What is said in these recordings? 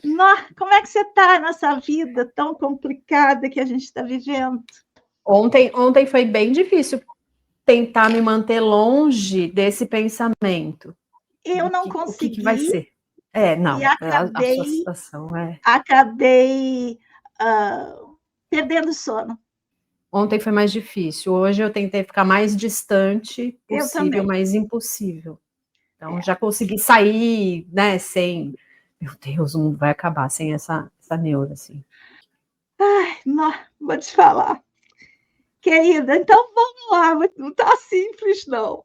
Como é que você está nessa vida tão complicada que a gente está vivendo? Ontem foi bem difícil tentar me manter longe desse pensamento. Eu não O que vai consegui. ser? Não, E a sua situação é... Acabei perdendo sono. Ontem foi mais difícil. Hoje eu tentei ficar mais distante possível, mas impossível. Então, já consegui sair, né, sem... Meu Deus, o mundo vai acabar sem essa neura, assim. Ai, não, vou te falar. Querida, então vamos lá, não está simples, não.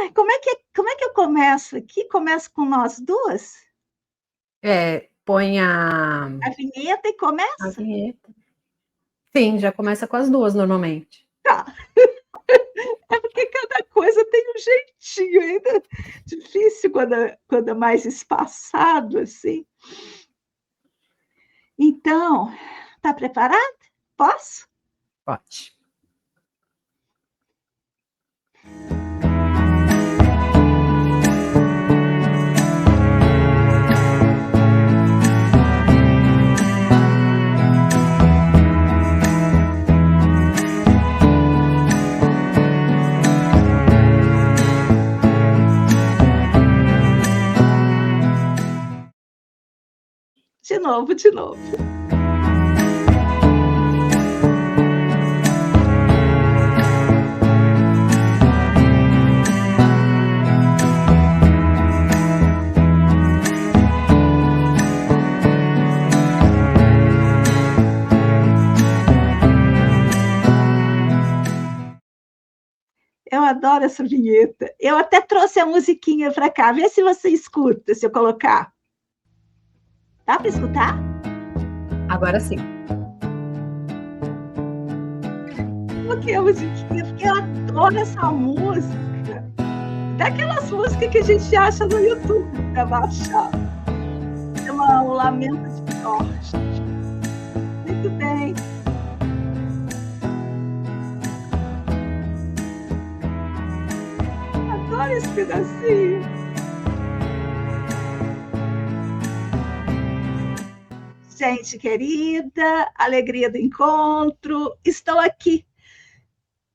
Ai, como é que eu começo aqui? Começo com nós duas? Põe a vinheta e começa? A vinheta. Sim, já começa com as duas, normalmente. Tá. É porque cada coisa tem um jeitinho ainda. Difícil quando é mais espaçado, assim. Então, tá preparado? Posso? Pode. De novo. Eu adoro essa vinheta. Eu até trouxe a musiquinha para cá. Vê se você escuta, se eu colocar. Dá para escutar? Agora sim. Coloquei a musiquinha, porque eu adoro essa música. Daquelas músicas que a gente acha no YouTube para baixar. Chama O Lamento de Jorge. Muito bem. Adoro esse pedacinho. Gente querida, alegria do encontro, estou aqui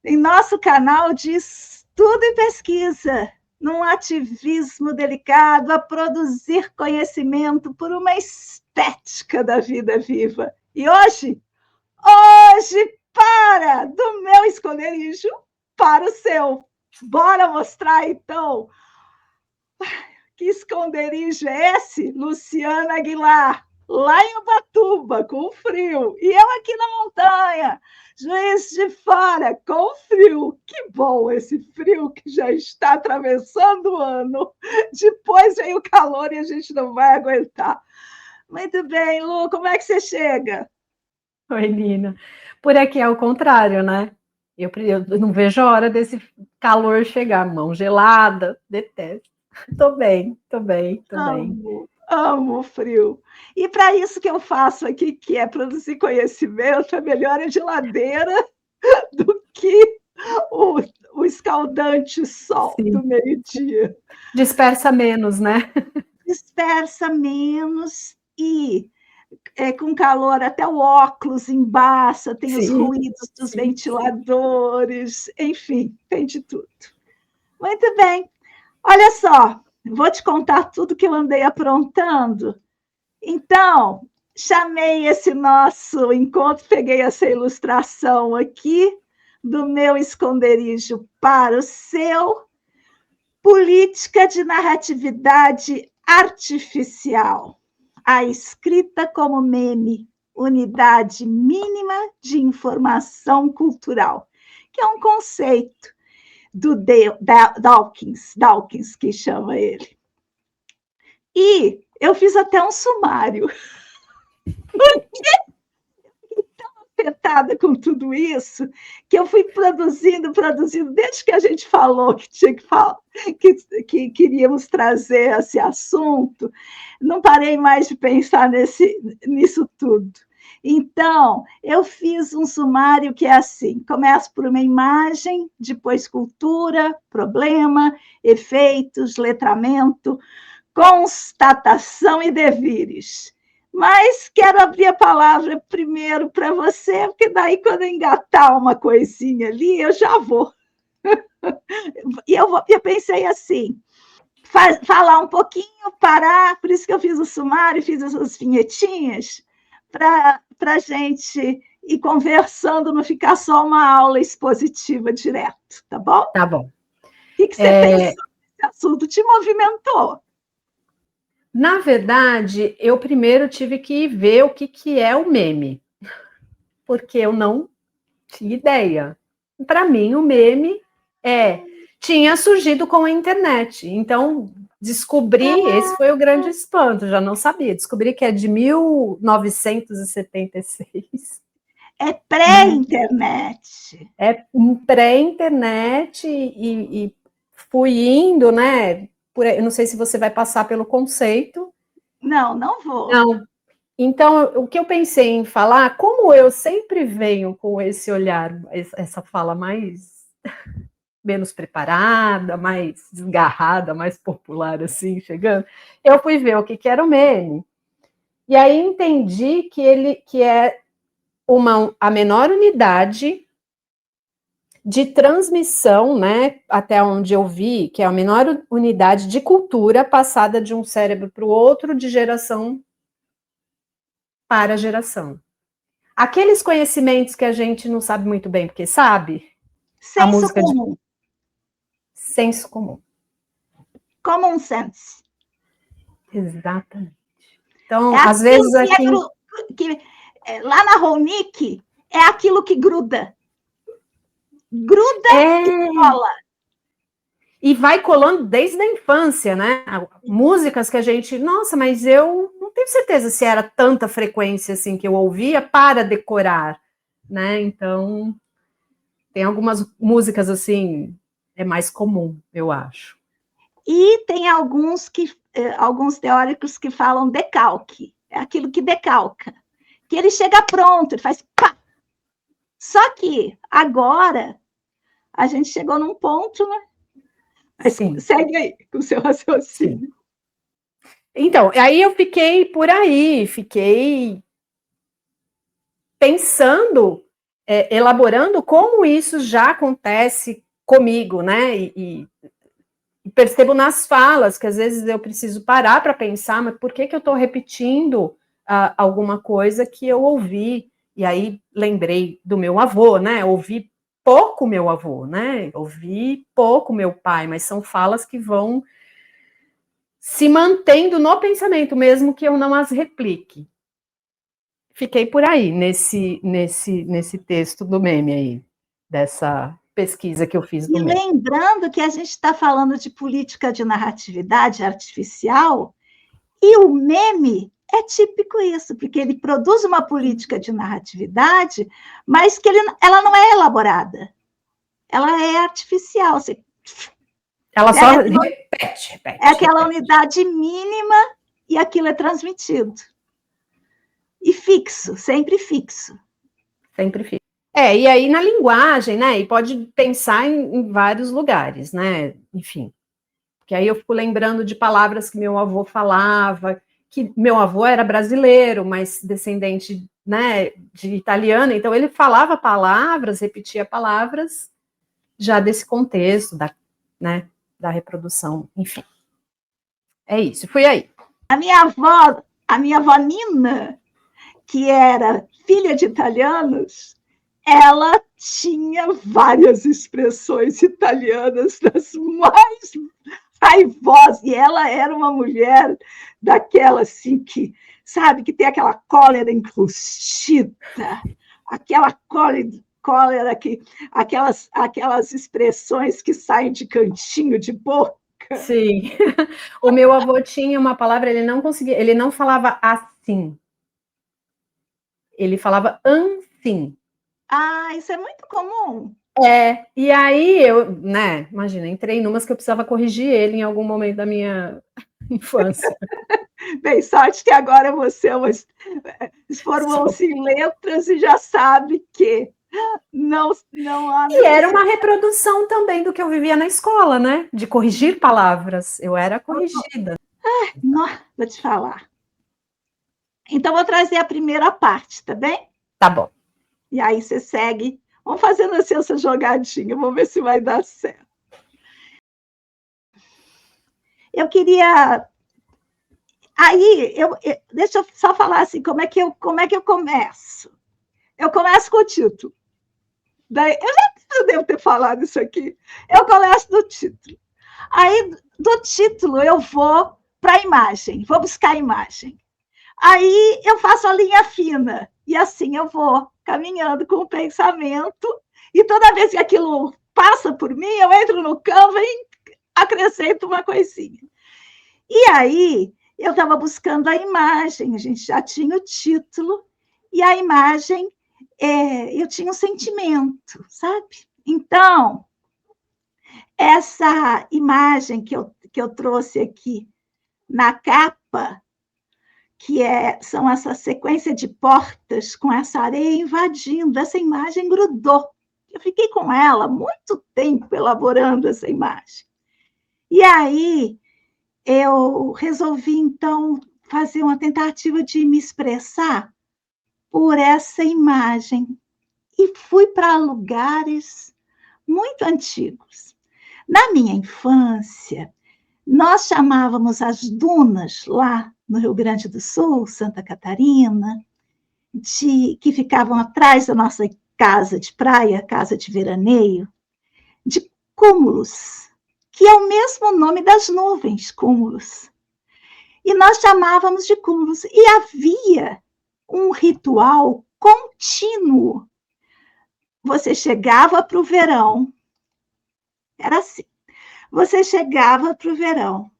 em nosso canal de estudo e pesquisa, num ativismo delicado a produzir conhecimento por uma estética da vida viva. E hoje, do meu esconderijo para o seu. Bora mostrar, então, que esconderijo é esse, Luciana Aguilar? Lá em Ubatuba, com frio. E eu aqui na montanha, Juiz de Fora, com frio. Que bom esse frio que já está atravessando o ano. Depois vem o calor e a gente não vai aguentar. Muito bem, Lu, como é que você chega? Oi, Nina. Por aqui é o contrário, né? Eu não vejo a hora desse calor chegar. Mão gelada, detesto. Tô bem. Amo o frio. E para isso que eu faço aqui, que é produzir conhecimento, é melhor a geladeira do que o escaldante sol do meio-dia. Dispersa menos, né? Dispersa menos e com calor até o óculos embaça, tem os ruídos dos ventiladores, enfim, tem de tudo. Muito bem. Olha só, vou te contar tudo que eu andei aprontando. Então, chamei esse nosso encontro, peguei essa ilustração aqui do meu esconderijo para o seu, política de narratividade artificial, a escrita como meme, unidade mínima de informação cultural, que é um conceito do Dawkins, que chama ele. E eu fiz até um sumário. Porque eu fiquei tão afetada com tudo isso que eu fui produzindo, desde que a gente falou que tinha que falar, que queríamos trazer esse assunto, não parei mais de pensar nisso tudo. Então, eu fiz um sumário que é assim: começa por uma imagem, depois cultura, problema, efeitos, letramento, constatação e devires. Mas quero abrir a palavra primeiro para você, porque daí, quando eu engatar uma coisinha ali, eu já vou. E eu pensei assim, falar um pouquinho, parar, por isso que eu fiz o sumário, fiz essas vinhetinhas, para a gente ir conversando, não ficar só uma aula expositiva direto, tá bom? Tá bom. O que você pensou nesse assunto? Te movimentou? Na verdade, eu primeiro tive que ver o que é o meme, porque eu não tinha ideia. Para mim, o meme tinha surgido com a internet. Então, esse foi o grande espanto, já não sabia. Descobri que é de 1976. É pré-internet. É pré-internet e fui indo, né? Eu não sei se você vai passar pelo conceito. Não vou. Não. Então, o que eu pensei em falar, como eu sempre venho com esse olhar, essa fala menos preparada, mais desgarrada, mais popular, assim, chegando, eu fui ver o que era o meme. E aí entendi que é a menor unidade de transmissão, né, até onde eu vi, que é a menor unidade de cultura passada de um cérebro para o outro, de geração para geração. Aqueles conhecimentos que a gente não sabe muito bem, porque sabe? Senso a música comum. Senso comum. Common sense. Exatamente. Então, às vezes aqui... lá na Ronick, é aquilo que gruda. Gruda e cola. E vai colando desde a infância, né? Músicas que a gente... Nossa, mas eu não tenho certeza se era tanta frequência assim que eu ouvia para decorar, né? Então, tem algumas músicas assim, é mais comum, eu acho. E tem alguns teóricos que falam decalque. É aquilo que decalca. Que ele chega pronto, ele faz pá. Só que agora a gente chegou num ponto, né? Mas segue aí com o seu raciocínio. Sim. Então, aí eu fiquei por aí, fiquei pensando, elaborando como isso já acontece comigo, né? E percebo nas falas que às vezes eu preciso parar para pensar, mas por que eu estou repetindo alguma coisa que eu ouvi? E aí lembrei do meu avô, né? Ouvi pouco meu avô, né? Ouvi pouco meu pai, mas são falas que vão se mantendo no pensamento, mesmo que eu não as replique. Fiquei por aí, nesse texto do meme aí, dessa pesquisa que eu fiz do meme. E lembrando que a gente está falando de política de narratividade artificial, e o meme é típico isso, porque ele produz uma política de narratividade, mas que ela não é elaborada. Ela é artificial. Ela só repete. É aquela unidade mínima e aquilo é transmitido. E fixo, sempre fixo. Sempre fixo. E aí na linguagem, né? E pode pensar em vários lugares, né? Enfim. Porque aí eu fico lembrando de palavras que meu avô falava, que meu avô era brasileiro, mas descendente, né, de italiano, então ele falava palavras, repetia palavras já desse contexto, da reprodução, enfim. É isso, fui aí. A minha avó Nina, que era filha de italianos, ela tinha várias expressões italianas das mais raivosas, e ela era uma mulher daquela assim que, sabe, que tem aquela cólera encrustida, aquela cólera que, aquelas expressões que saem de cantinho de boca. Sim. O meu avô tinha uma palavra, ele não falava assim. Ele falava assim. Isso é muito comum. E aí imagina, entrei numas que eu precisava corrigir ele em algum momento da minha infância. Bem, sorte que agora você formou-se em letras e já sabe que não há... E era uma reprodução também do que eu vivia na escola, né? De corrigir palavras. Eu era corrigida. Vou te falar. Então, vou trazer a primeira parte, tá bem? Tá bom. E aí você segue. Vamos fazendo assim essa jogadinha, vamos ver se vai dar certo. Eu queria... Aí, deixa eu só falar assim, como é que eu começo? Eu começo com o título. Daí, eu devo ter falado isso aqui. Eu começo do título. Aí, do título, eu vou para a imagem, vou buscar a imagem. Aí, eu faço a linha fina. E assim eu vou caminhando com o pensamento. E toda vez que aquilo passa por mim, eu entro no Canva e acrescento uma coisinha. E aí, eu estava buscando a imagem, a gente já tinha o título, e a imagem, eu tinha um sentimento, sabe? Então, essa imagem que eu trouxe aqui na capa, que são essa sequência de portas com essa areia invadindo, essa imagem grudou. Eu fiquei com ela muito tempo elaborando essa imagem. E aí, eu resolvi, então, fazer uma tentativa de me expressar por essa imagem. E fui para lugares muito antigos. Na minha infância, nós chamávamos as dunas lá no Rio Grande do Sul, Santa Catarina, que ficavam atrás da nossa casa de praia, casa de veraneio, de cúmulos, que é o mesmo nome das nuvens, cúmulos. E nós chamávamos de cúmulos. E havia um ritual contínuo. Você chegava para o verão, era assim, você chegava para o verão,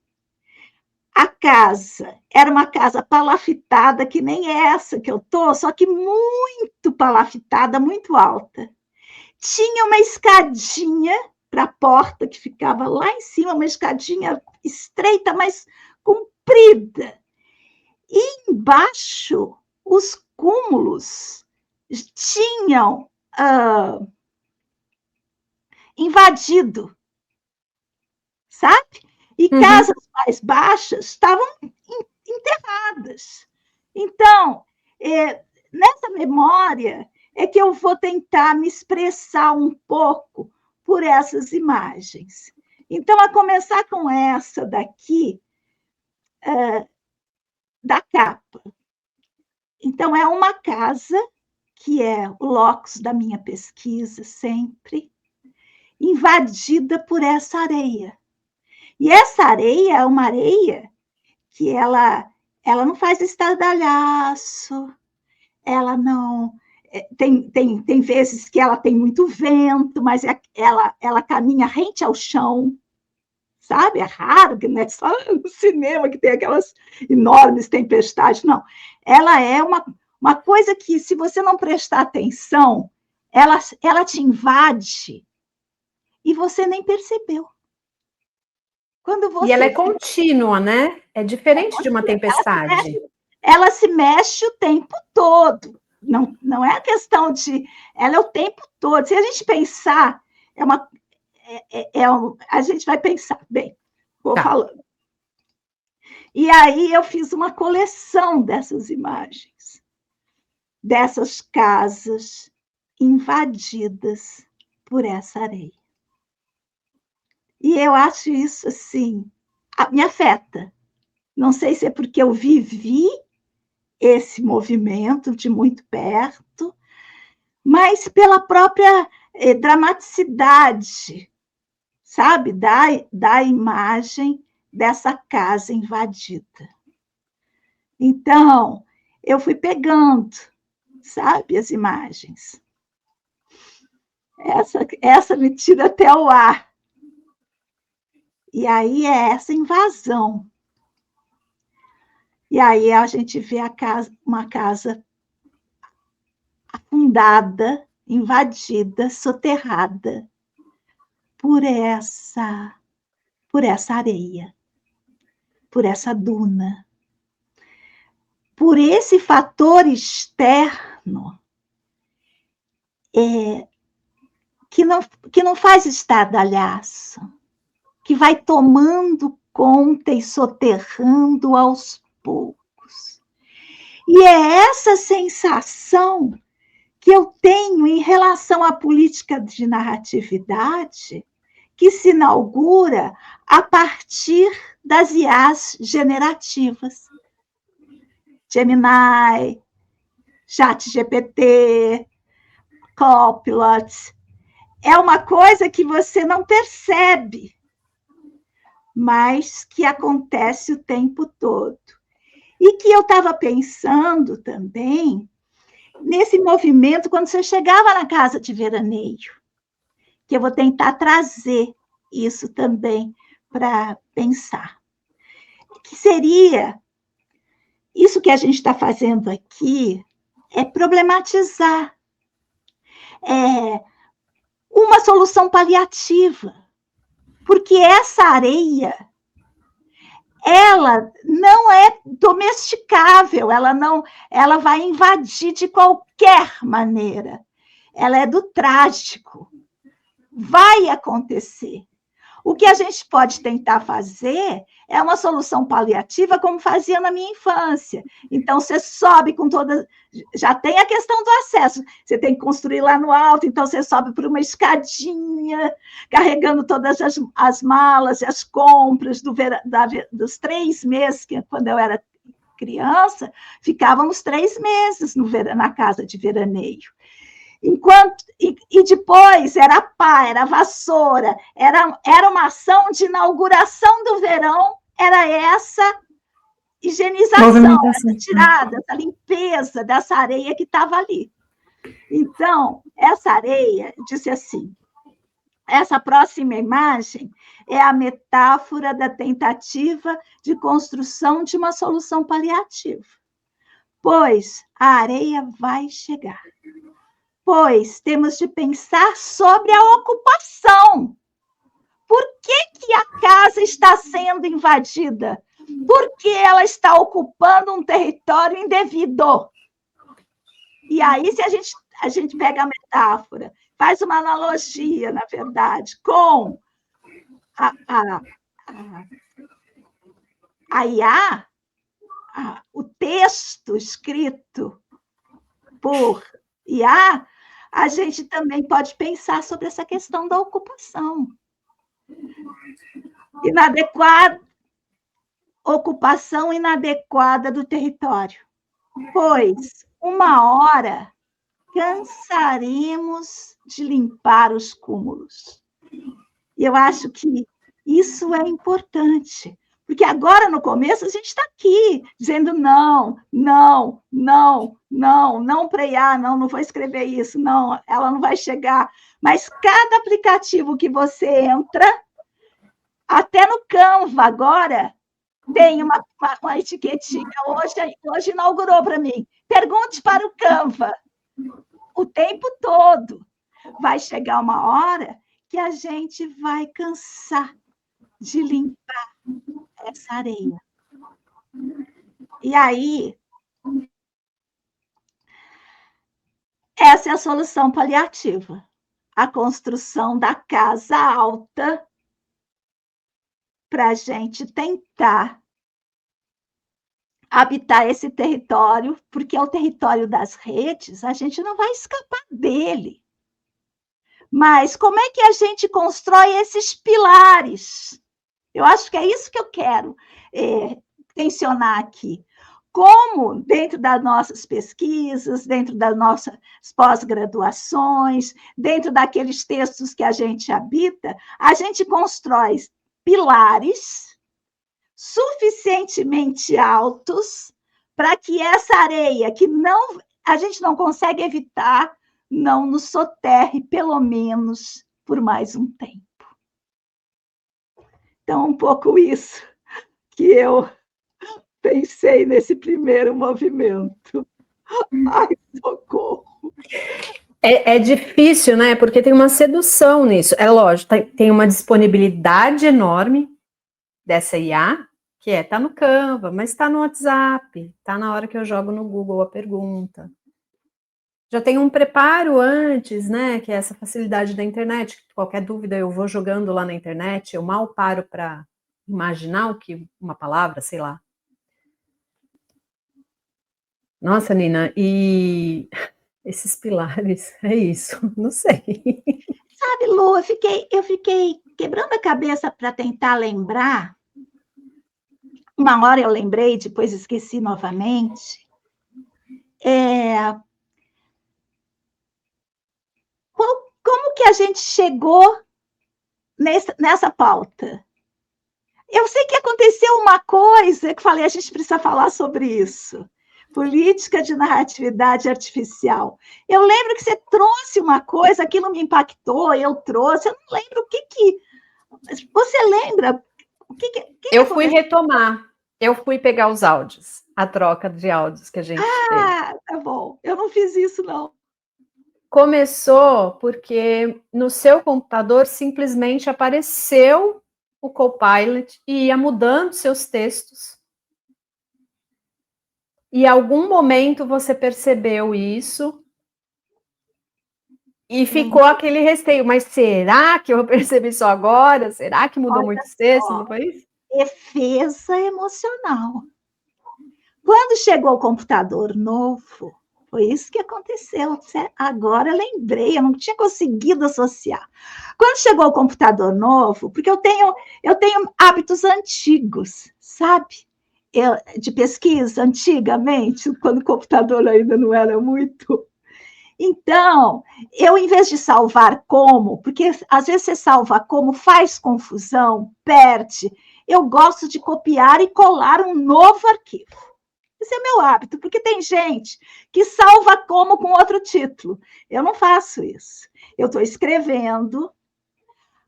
a casa era uma casa palafitada, que nem essa que eu estou, só que muito palafitada, muito alta. Tinha uma escadinha para a porta, que ficava lá em cima, uma escadinha estreita, mas comprida. E embaixo, os cúmulos tinham invadido, sabe? E casas mais baixas estavam enterradas. Então, nessa memória é que eu vou tentar me expressar um pouco por essas imagens. Então, a começar com essa daqui, da capa. Então, é uma casa, que é o locus da minha pesquisa sempre, invadida por essa areia. E essa areia é uma areia que ela não faz estardalhaço, ela não... Tem vezes que ela tem muito vento, mas ela caminha rente ao chão, sabe? É raro, que não é só no cinema que tem aquelas enormes tempestades, não. Ela é uma coisa que, se você não prestar atenção, ela te invade e você nem percebeu. E ela é contínua, né? É diferente de uma tempestade. Ela se mexe o tempo todo. Não é a questão de... Ela é o tempo todo. Se a gente pensar, a gente vai pensar. Bem, vou falando. E aí eu fiz uma coleção dessas imagens, dessas casas invadidas por essa areia. E eu acho isso, assim, me afeta. Não sei se é porque eu vivi esse movimento de muito perto, mas pela própria dramaticidade, sabe, da imagem dessa casa invadida. Então, eu fui pegando, sabe, as imagens. Essa me tira até o ar. E aí é essa invasão. E aí a gente vê uma casa afundada, invadida, soterrada por essa areia, por essa duna, por esse fator externo que não faz estardalhaço, que vai tomando conta e soterrando aos poucos. E é essa sensação que eu tenho em relação à política de narratividade que se inaugura a partir das IAs generativas. Gemini, ChatGPT, Copilot. É uma coisa que você não percebe, mas que acontece o tempo todo. E que eu estava pensando também nesse movimento quando você chegava na casa de veraneio, que eu vou tentar trazer isso também para pensar. Que seria, isso que a gente está fazendo aqui, é problematizar. É uma solução paliativa, porque essa areia, ela não é domesticável, ela vai invadir de qualquer maneira. Ela é do trágico. Vai acontecer. O que a gente pode tentar fazer é uma solução paliativa, como fazia na minha infância. Então, você sobe com toda... Já tem a questão do acesso. Você tem que construir lá no alto, então você sobe por uma escadinha, carregando todas as malas e as compras dos 3 meses, que quando eu era criança, ficávamos 3 meses na casa de veraneio. E depois era pá, era vassoura, era uma ação de inauguração do verão, era essa higienização, essa tirada, essa limpeza dessa areia que estava ali. Então, essa areia, disse assim, essa próxima imagem é a metáfora da tentativa de construção de uma solução paliativa, pois a areia vai chegar. Pois temos de pensar sobre a ocupação. Por que a casa está sendo invadida? Porque ela está ocupando um território indevido. E aí, se a gente pega a metáfora, faz uma analogia, na verdade, com a IA, o texto escrito por IA, a gente também pode pensar sobre essa questão da ocupação. Ocupação inadequada do território. Pois, uma hora, cansaremos de limpar os cúmulos. E eu acho que isso é importante. Porque agora, no começo, a gente está aqui, dizendo não para IA, não vou escrever isso, não, ela não vai chegar. Mas cada aplicativo que você entra, até no Canva agora, tem uma etiquetinha, hoje inaugurou para mim. Pergunte para o Canva. O tempo todo. Vai chegar uma hora que a gente vai cansar de limpar essa areia. E aí, essa é a solução paliativa. A construção da casa alta para a gente tentar habitar esse território, porque é o território das redes, a gente não vai escapar dele. Mas como é que a gente constrói esses pilares? Eu acho que é isso que eu quero tensionar aqui. Como, dentro das nossas pesquisas, dentro das nossas pós-graduações, dentro daqueles textos que a gente habita, a gente constrói pilares suficientemente altos para que essa areia, que a gente não consegue evitar, não nos soterre, pelo menos, por mais um tempo. Então, um pouco isso que eu pensei nesse primeiro movimento. Ai, socorro! É difícil, né? Porque tem uma sedução nisso. É lógico, tem uma disponibilidade enorme dessa IA, que tá no Canva, mas está no WhatsApp, está na hora que eu jogo no Google a pergunta. Já tem um preparo antes, né? Que é essa facilidade da internet. Qualquer dúvida eu vou jogando lá na internet, eu mal paro para imaginar o que uma palavra, sei lá. Nossa, Nina, e esses pilares, é isso, não sei. Sabe, Lu, eu fiquei quebrando a cabeça para tentar lembrar. Uma hora eu lembrei, depois esqueci novamente. Como que a gente chegou nessa pauta? Eu sei que aconteceu uma coisa que falei, a gente precisa falar sobre isso. Política de narratividade artificial. Eu lembro que você trouxe uma coisa, aquilo me impactou, eu trouxe, eu não lembro o que. Você lembra? Eu fui retomar, eu fui pegar os áudios, a troca de áudios que a gente teve. Ah, tá bom. Eu não fiz isso, não. Começou porque no seu computador simplesmente apareceu o Copilot e ia mudando seus textos. E em algum momento você percebeu isso e ficou aquele receio. Mas será que eu percebi isso agora? Será que mudou muitos textos? Não foi isso? Defesa emocional. Quando chegou o computador novo, foi isso que aconteceu. Agora lembrei, eu não tinha conseguido associar. Quando chegou o computador novo, porque eu tenho hábitos antigos, sabe? De pesquisa, antigamente, quando o computador ainda não era muito. Então, eu, em vez de salvar como, porque às vezes você salva como, faz confusão, perde, eu gosto de copiar e colar um novo arquivo. Esse é meu hábito, porque tem gente que salva como com outro título. Eu não faço isso. Eu estou escrevendo,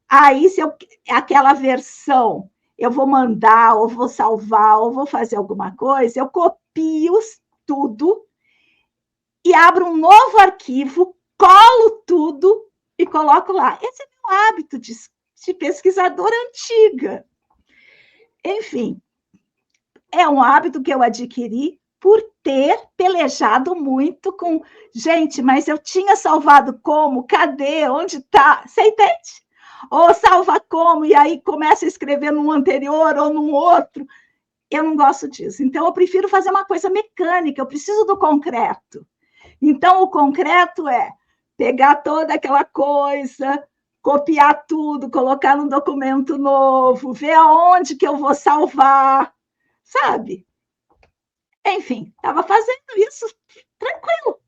aí se aquela versão eu vou mandar, ou vou salvar, ou vou fazer alguma coisa, eu copio tudo e abro um novo arquivo, colo tudo e coloco lá. Esse é meu hábito de pesquisadora antiga. Enfim, é um hábito que eu adquiri por ter pelejado muito com... Gente, mas eu tinha salvado como? Cadê? Onde está? Você entende? Ou salva como, e aí começa a escrever num anterior ou num outro. Eu não gosto disso. Então, eu prefiro fazer uma coisa mecânica, eu preciso do concreto. Então, o concreto é pegar toda aquela coisa, copiar tudo, colocar num documento novo, ver aonde que eu vou salvar, sabe? Enfim, estava fazendo isso tranquilo.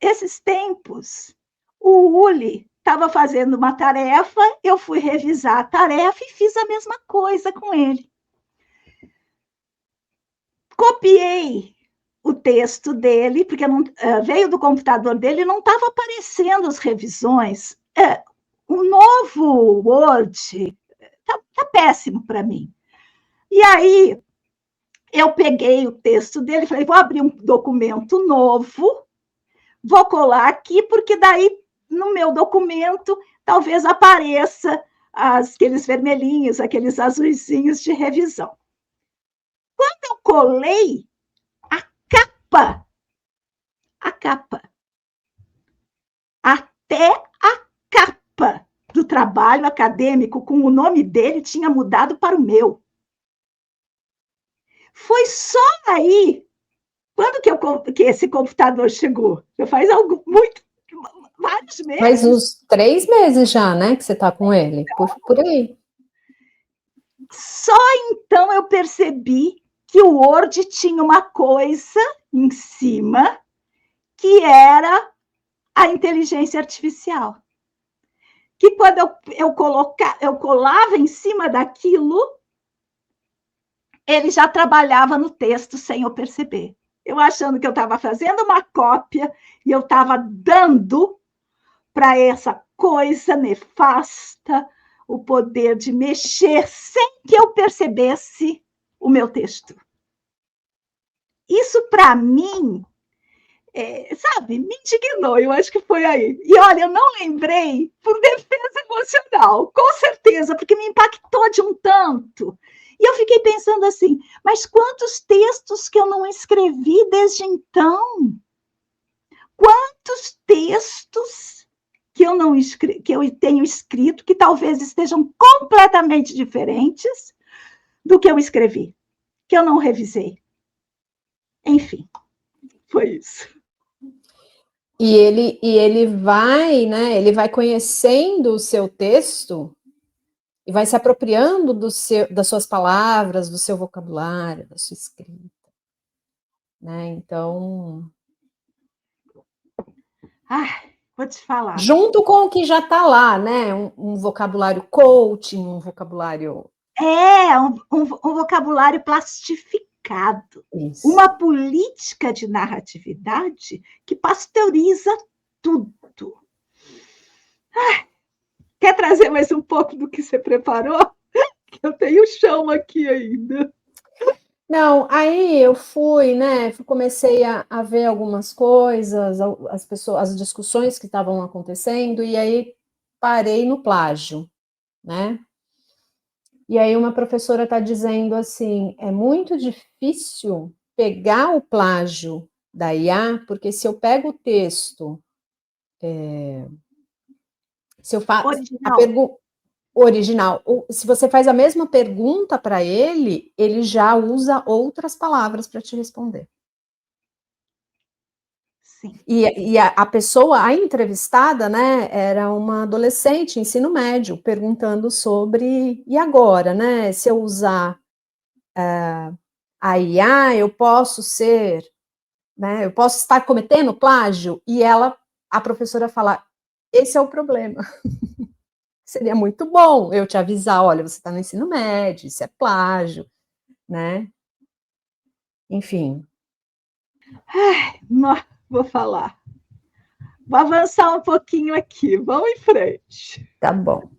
Esses tempos, o Uli estava fazendo uma tarefa, eu fui revisar a tarefa e fiz a mesma coisa com ele. Copiei o texto dele, porque não, veio do computador dele e não estava aparecendo as revisões. O novo Word está péssimo para mim. E aí, eu peguei o texto dele e falei, vou abrir um documento novo, vou colar aqui, porque daí, no meu documento, talvez apareça aqueles vermelhinhos, aqueles azuizinhos de revisão. Quando eu colei, até a capa do trabalho acadêmico com o nome dele tinha mudado para o meu. Foi só aí, quando que esse computador chegou? Já faz vários meses. Faz uns 3 meses já, né, que você está com ele, por aí. Só então eu percebi que o Word tinha uma coisa em cima que era a inteligência artificial. Que quando eu colava em cima daquilo, ele já trabalhava no texto sem eu perceber. Eu achando que eu estava fazendo uma cópia e eu estava dando para essa coisa nefasta o poder de mexer sem que eu percebesse o meu texto. Isso, para mim, sabe, me indignou, eu acho que foi aí. E olha, eu não lembrei por defesa emocional, com certeza, porque me impactou de um tanto. E eu fiquei pensando assim, mas quantos textos que eu não escrevi desde então? Quantos textos que eu tenho escrito, que talvez estejam completamente diferentes do que eu escrevi, que eu não revisei. Enfim, foi isso. E ele vai, né? Ele vai conhecendo o seu texto e vai se apropriando das suas palavras, do seu vocabulário, da sua escrita, né? Então, vou te falar. Junto com o que já está lá, né? Um vocabulário coaching, um vocabulário... Um vocabulário plastificado. Isso. Uma política de narratividade que pasteuriza tudo. Quer trazer mais um pouco do que você preparou? Eu tenho chão aqui ainda. Não, aí eu fui, né? Comecei a ver algumas coisas, as discussões que estavam acontecendo, e aí parei no plágio, né? E aí uma professora está dizendo assim, é muito difícil pegar o plágio da IA, porque se eu pego o texto, se eu faço a pergunta original, se você faz a mesma pergunta para ele, ele já usa outras palavras para te responder. Sim. E a pessoa, a entrevistada, né, era uma adolescente, ensino médio, perguntando sobre, e agora, né, se eu usar a IA, eu posso ser, né, eu posso estar cometendo plágio? E a professora fala, esse é o problema. Seria muito bom eu te avisar, olha, você está no ensino médio, isso é plágio, né? Enfim. Vou falar. Vou avançar um pouquinho aqui, vamos em frente. Tá bom.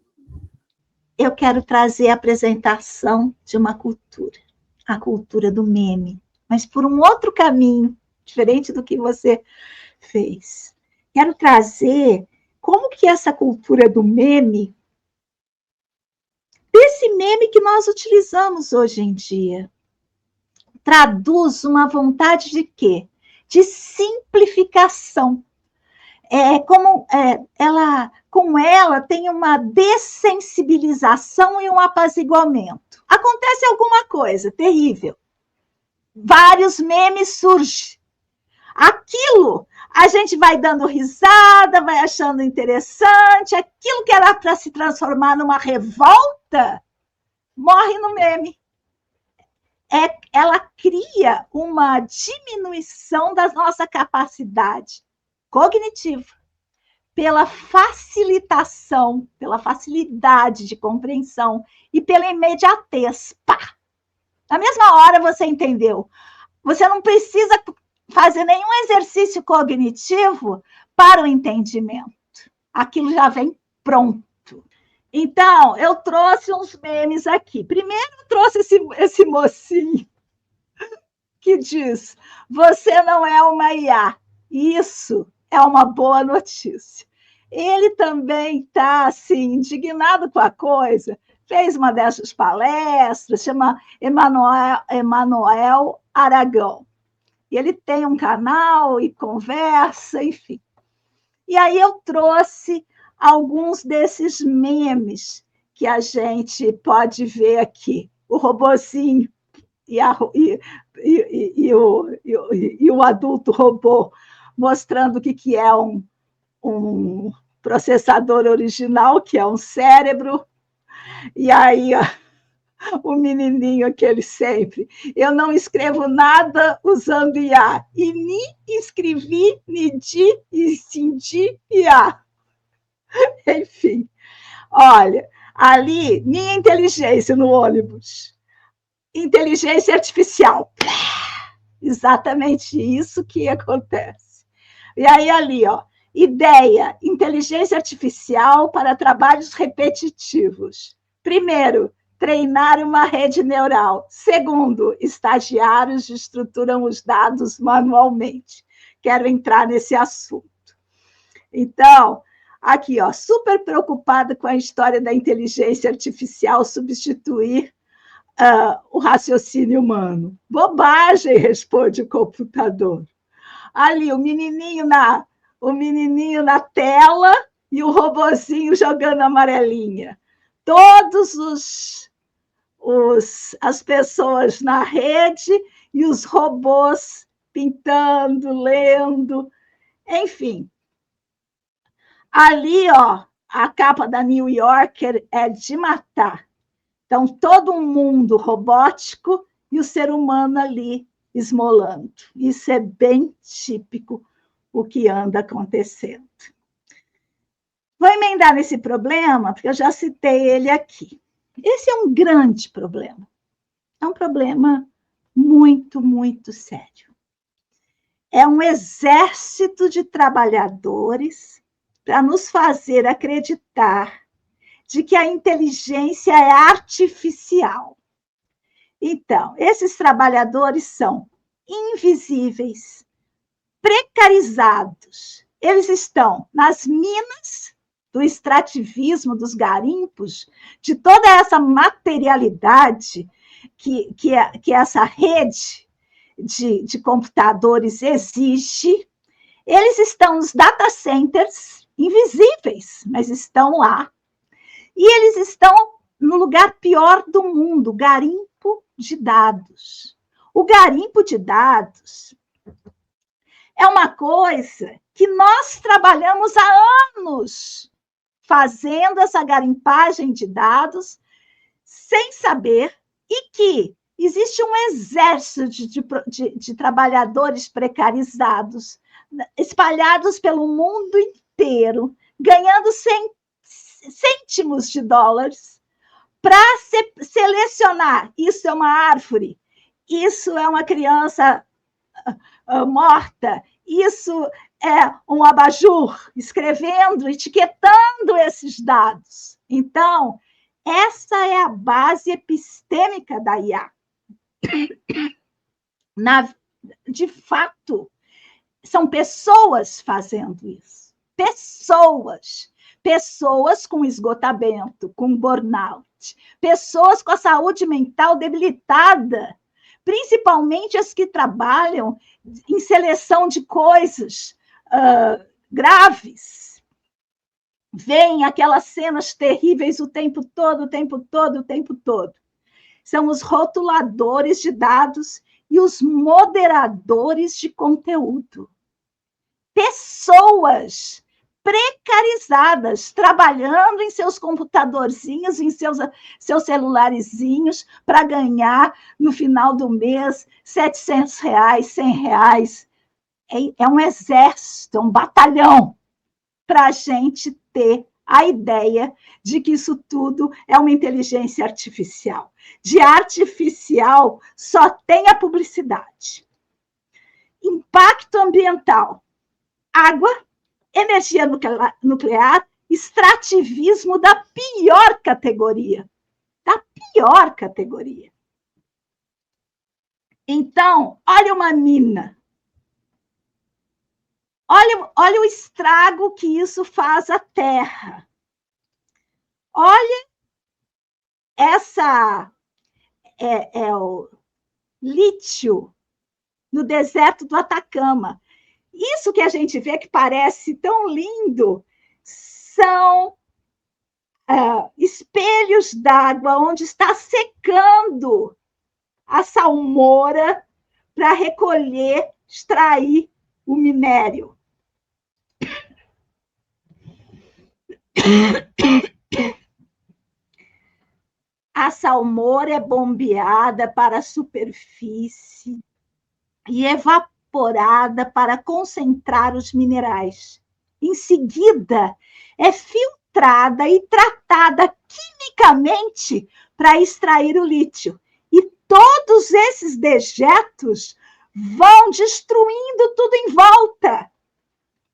Eu quero trazer a apresentação de uma cultura, a cultura do meme, mas por um outro caminho, diferente do que você fez. Quero trazer como que essa cultura do meme, desse meme que nós utilizamos hoje em dia, traduz uma vontade de quê? De simplificação. Com ela tem uma dessensibilização e um apaziguamento. Acontece alguma coisa terrível. Vários memes surgem. Aquilo a gente vai dando risada, vai achando interessante. Aquilo que era para se transformar numa revolta, morre no meme. Ela cria uma diminuição da nossa capacidade cognitiva, pela facilitação, pela facilidade de compreensão e pela imediatez. Pá! Na mesma hora você entendeu. Você não precisa fazer nenhum exercício cognitivo para o entendimento. Aquilo já vem pronto. Então, eu trouxe uns memes aqui. Primeiro, eu trouxe esse mocinho que diz, você não é uma IA. Isso é uma boa notícia. Ele também está, assim, indignado com a coisa, fez uma dessas palestras, chama Emanuel Aragão. E ele tem um canal e conversa, enfim. E aí eu trouxe alguns desses memes que a gente pode ver aqui. O robozinho e o adulto robô, mostrando o que é um processador original, que é um cérebro, e aí o menininho aquele sempre, eu não escrevo nada usando IA, e nem escrevi, nem di, e senti IA. Enfim, olha, ali, minha inteligência no ônibus, inteligência artificial, exatamente isso que acontece. E aí ali, ó, ideia, inteligência artificial para trabalhos repetitivos. Primeiro, treinar uma rede neural. Segundo, estagiários estruturam os dados manualmente. Quero entrar nesse assunto. Então, aqui, ó, super preocupada com a história da inteligência artificial substituir o raciocínio humano. Bobagem, responde o computador. Ali, o menininho na tela e o robozinho jogando amarelinha. Todos as pessoas na rede e os robôs pintando, lendo, enfim. Ali, ó, a capa da New Yorker é de matar. Então, todo um mundo robótico e o ser humano ali esmolando. Isso é bem típico o que anda acontecendo. Vou emendar nesse problema, porque eu já citei ele aqui. Esse é um grande problema. É um problema muito, muito sério. É um exército de trabalhadores para nos fazer acreditar de que a inteligência é artificial. Então, esses trabalhadores são invisíveis, precarizados. Eles estão nas minas do extrativismo, dos garimpos, de toda essa materialidade que essa rede de computadores exige. Eles estão nos data centers, invisíveis, mas estão lá. E eles estão no lugar pior do mundo, garimpo de dados. O garimpo de dados é uma coisa que nós trabalhamos há anos fazendo essa garimpagem de dados sem saber, e que existe um exército de trabalhadores precarizados espalhados pelo mundo inteiro, ganhando cêntimos de dólares para selecionar. Isso é uma árvore, isso é uma criança morta, isso é um abajur, escrevendo, etiquetando esses dados. Então, essa é a base epistêmica da IA. De fato, são pessoas fazendo isso. Pessoas com esgotamento, com burnout, pessoas com a saúde mental debilitada, principalmente as que trabalham em seleção de coisas graves. Vêm aquelas cenas terríveis o tempo todo. São os rotuladores de dados e os moderadores de conteúdo. Pessoas precarizadas, trabalhando em seus computadorzinhos, em seus celularizinhos, para ganhar, no final do mês, R$700, R$100. É um exército, um batalhão, para a gente ter a ideia de que isso tudo é uma inteligência artificial. De artificial só tem a publicidade. Impacto ambiental. Água, energia nuclear, extrativismo da pior categoria. Da pior categoria. Então, olha uma mina. Olha o estrago que isso faz à Terra. Olha o lítio no deserto do Atacama. Isso que a gente vê que parece tão lindo são espelhos d'água onde está secando a salmoura para recolher, extrair o minério. A salmoura é bombeada para a superfície e evaporada para concentrar os minerais. Em seguida, é filtrada e tratada quimicamente para extrair o lítio. E todos esses dejetos vão destruindo tudo em volta.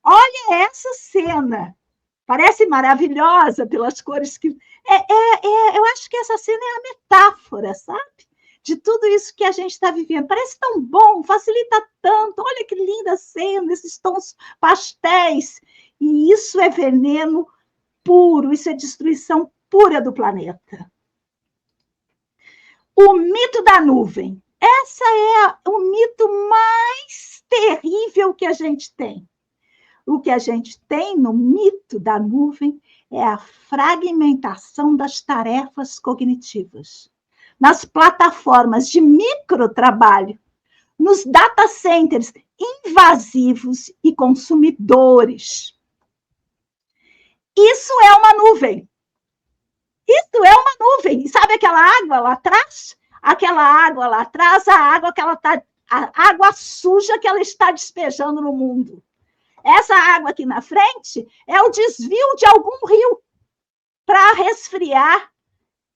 Olha essa cena. Parece maravilhosa pelas cores que... eu acho que essa cena é a metáfora, sabe? De tudo isso que a gente está vivendo. Parece tão bom, facilita tanto. Olha que linda cena, esses tons pastéis. E isso é veneno puro, isso é destruição pura do planeta. O mito da nuvem. Essa é o mito mais terrível que a gente tem. O que a gente tem no mito da nuvem é a fragmentação das tarefas cognitivas. Nas plataformas de microtrabalho, nos data centers invasivos e consumidores. Isso é uma nuvem. Isso é uma nuvem. E sabe aquela água lá atrás? Aquela água lá atrás, a água suja que ela está despejando no mundo. Essa água aqui na frente é o desvio de algum rio para resfriar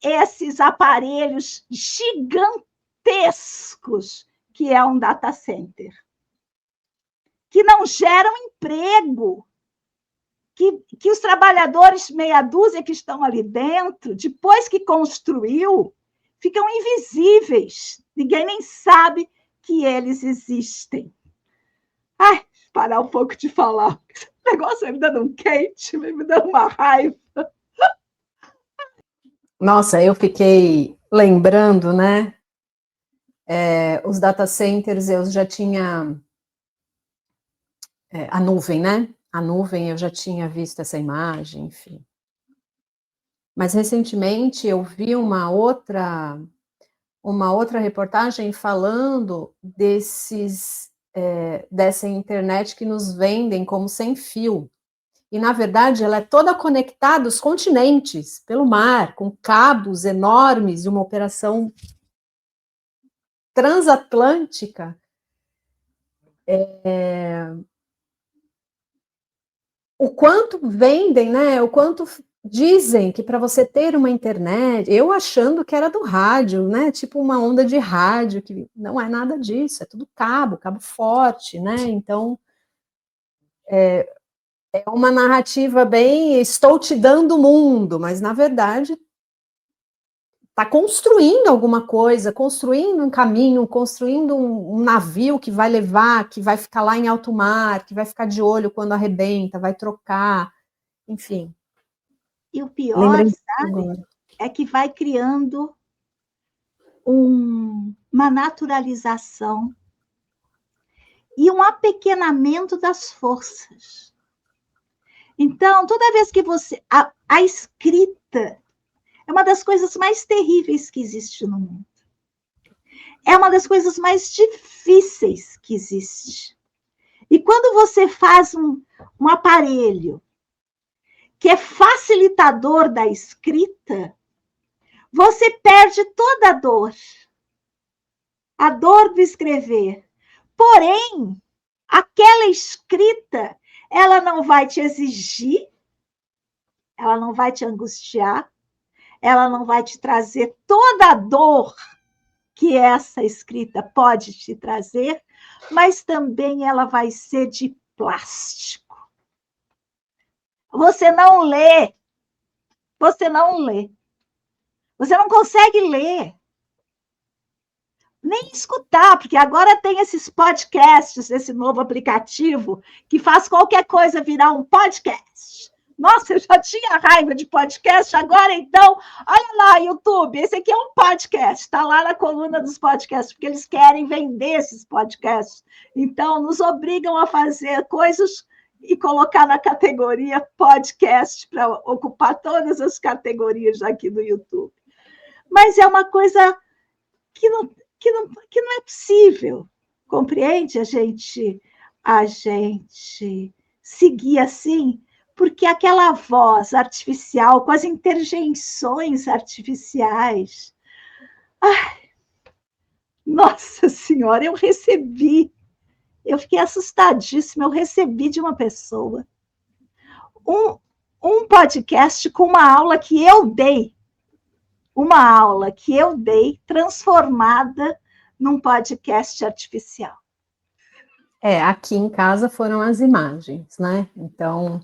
esses aparelhos gigantescos que é um data center, que não geram emprego, que os trabalhadores, meia dúzia que estão ali dentro, depois que construiu, ficam invisíveis. Ninguém nem sabe que eles existem. Ai, parar um pouco de falar. O negócio vai me dando um quente, vai me dando uma raiva. Nossa, eu fiquei lembrando, né? Os data centers, eu já tinha... a nuvem, né? A nuvem, eu já tinha visto essa imagem, enfim. Mas, recentemente, eu vi uma outra reportagem falando dessa internet que nos vendem como sem fio. E, na verdade, ela é toda conectada aos continentes, pelo mar, com cabos enormes, de uma operação transatlântica. O quanto vendem, né? O quanto dizem que para você ter uma internet, eu achando que era do rádio, né? Tipo uma onda de rádio, que não é nada disso, é tudo cabo forte, né? Então, é uma narrativa bem, estou te dando o mundo, mas na verdade está construindo alguma coisa, construindo um caminho, construindo um navio que vai levar, que vai ficar lá em alto mar, que vai ficar de olho quando arrebenta, vai trocar, enfim. E o pior, sabe, é que vai criando uma naturalização e um apequenamento das forças. Então, toda vez que você... A escrita é uma das coisas mais terríveis que existe no mundo. É uma das coisas mais difíceis que existe. E quando você faz um aparelho que é facilitador da escrita, você perde toda a dor do escrever. Porém, aquela escrita, ela não vai te exigir, ela não vai te angustiar, ela não vai te trazer toda a dor que essa escrita pode te trazer, mas também ela vai ser de plástico. Você não lê, você não lê, você não consegue ler, nem escutar, porque agora tem esses podcasts, esse novo aplicativo, que faz qualquer coisa virar um podcast. Nossa, eu já tinha raiva de podcast, agora então, olha lá, YouTube, esse aqui é um podcast, está lá na coluna dos podcasts, porque eles querem vender esses podcasts. Então, nos obrigam a fazer coisas e colocar na categoria podcast, para ocupar todas as categorias aqui do YouTube. Mas é uma coisa que não é possível, compreende? A gente seguir assim, porque aquela voz artificial, com as interjeições artificiais, nossa senhora, eu fiquei assustadíssima, eu recebi de uma pessoa um podcast com uma aula que eu dei, transformada num podcast artificial. Aqui em casa foram as imagens, né? Então,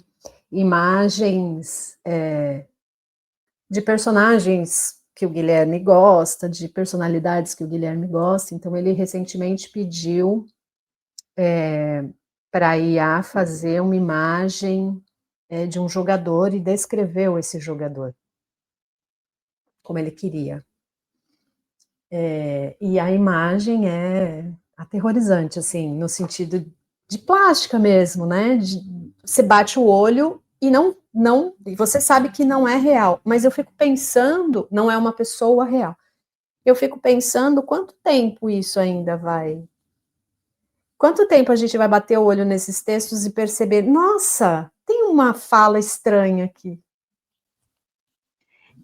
imagens de personagens que o Guilherme gosta, de personalidades que o Guilherme gosta. Então, ele recentemente pediu para a IA fazer uma imagem de um jogador e descreveu esse jogador, como ele queria. E a imagem é aterrorizante, assim, no sentido de plástica mesmo, né? você bate o olho e você sabe que não é real, mas eu fico pensando, não é uma pessoa real. Eu fico pensando quanto tempo isso ainda vai. Quanto tempo a gente vai bater o olho nesses textos e perceber, nossa, tem uma fala estranha aqui.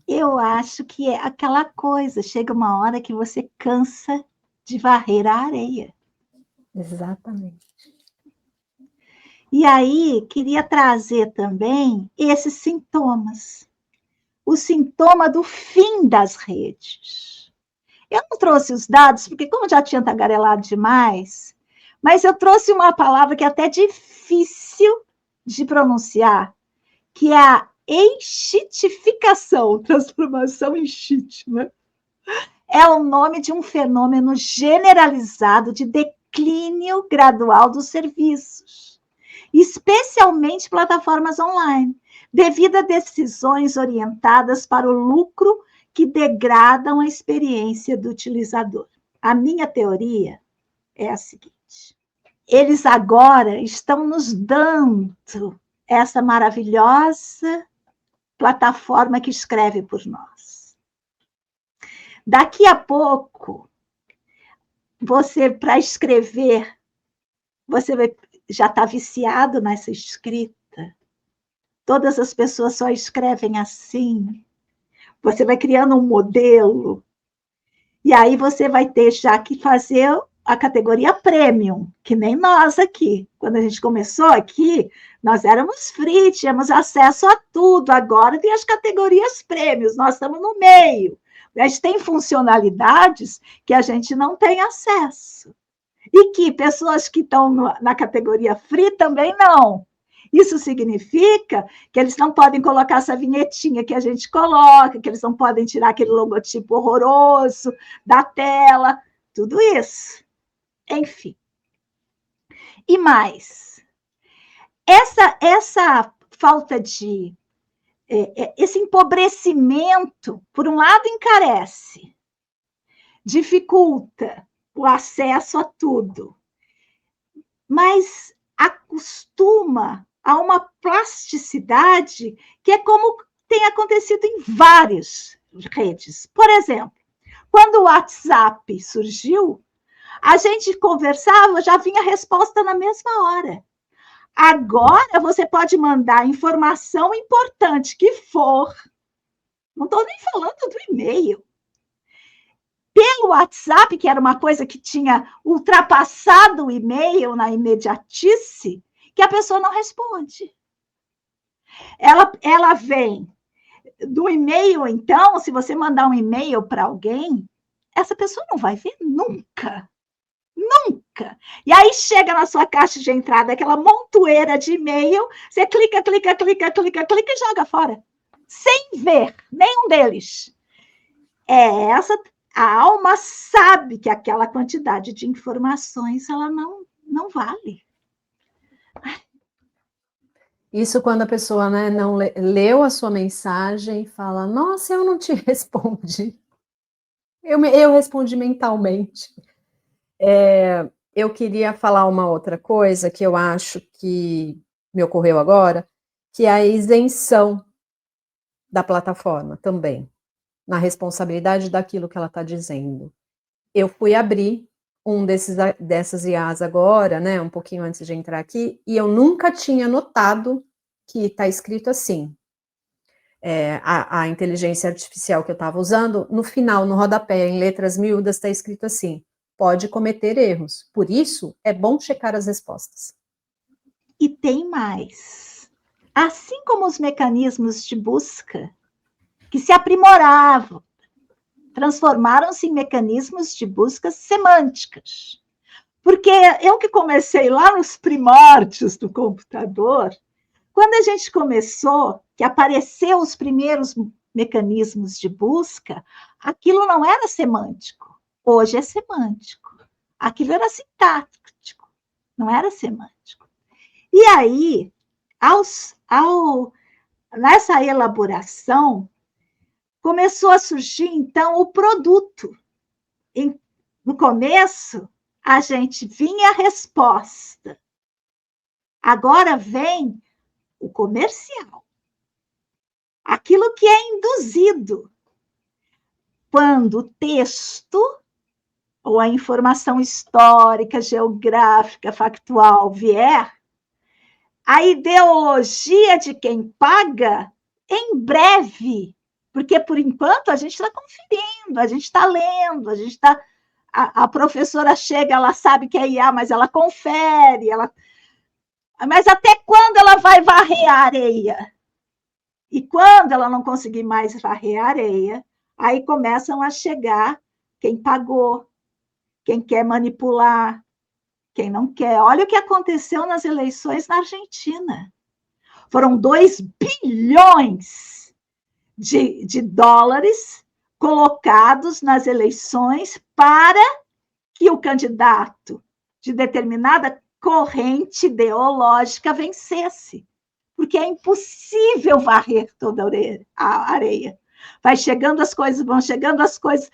Eu acho que é aquela coisa, chega uma hora que você cansa de varrer a areia. Exatamente. E aí, queria trazer também esses sintomas. O sintoma do fim das redes. Eu não trouxe os dados, porque como já tinha tagarelado demais, mas eu trouxe uma palavra que é até difícil de pronunciar, que é a enxitificação, transformação em chite, né? É o nome de um fenômeno generalizado de declínio gradual dos serviços, especialmente plataformas online, devido a decisões orientadas para o lucro que degradam a experiência do utilizador. A minha teoria é a seguinte: eles agora estão nos dando essa maravilhosa plataforma que escreve por nós. Daqui a pouco, você, para escrever, você já está viciado nessa escrita. Todas as pessoas só escrevem assim. Você vai criando um modelo. E aí você vai ter já que fazer a categoria premium, que nem nós aqui. Quando a gente começou aqui, nós éramos free, tínhamos acesso a tudo. Agora tem as categorias prêmios, nós estamos no meio. Mas tem funcionalidades que a gente não tem acesso. E que pessoas que estão na categoria free também não. Isso significa que eles não podem colocar essa vinhetinha que a gente coloca, que eles não podem tirar aquele logotipo horroroso da tela, tudo isso. Enfim. E mais, essa falta de... esse empobrecimento, por um lado, encarece, dificulta o acesso a tudo, mas acostuma a uma plasticidade que é como tem acontecido em várias redes. Por exemplo, quando o WhatsApp surgiu, a gente conversava, já vinha a resposta na mesma hora. Agora você pode mandar informação importante que for, não estou nem falando do e-mail, pelo WhatsApp, que era uma coisa que tinha ultrapassado o e-mail na imediatice, que a pessoa não responde. Ela vem do e-mail, então, se você mandar um e-mail para alguém, essa pessoa não vai ver nunca. Nunca. E aí chega na sua caixa de entrada aquela montoeira de e-mail, você clica e joga fora. Sem ver nenhum deles. A alma sabe que aquela quantidade de informações ela não vale. Isso quando a pessoa, né, não leu a sua mensagem e fala, nossa, eu não te respondi. Eu respondi mentalmente. Eu queria falar uma outra coisa que eu acho que me ocorreu agora, que é a isenção da plataforma também, na responsabilidade daquilo que ela está dizendo. Eu fui abrir dessas IAs agora, né, um pouquinho antes de entrar aqui, e eu nunca tinha notado que está escrito assim. A inteligência artificial que eu estava usando, no final, no rodapé, em letras miúdas, está escrito assim, pode cometer erros. Por isso, é bom checar as respostas. E tem mais. Assim como os mecanismos de busca, que se aprimoravam, transformaram-se em mecanismos de busca semânticas. Porque eu que comecei lá nos primórdios do computador, quando a gente começou, que apareceu os primeiros mecanismos de busca, aquilo não era semântico. Hoje é semântico. Aquilo era sintático, não era semântico. E aí, nessa elaboração, começou a surgir, então, o produto. No começo, a gente vinha a resposta. Agora vem o comercial. Aquilo que é induzido. Quando o texto ou a informação histórica, geográfica, factual vier, a ideologia de quem paga, em breve, porque por enquanto a gente está conferindo, a gente está lendo, a gente está. A professora chega, ela sabe que é IA, mas ela confere, mas até quando ela vai varrer a areia? E quando ela não conseguir mais varrer a areia, aí começam a chegar quem pagou, quem quer manipular, quem não quer. Olha o que aconteceu nas eleições na Argentina. Foram 2 bilhões de dólares colocados nas eleições para que o candidato de determinada corrente ideológica vencesse. Porque é impossível varrer toda a areia. Vai chegando as coisas, vão chegando as coisas,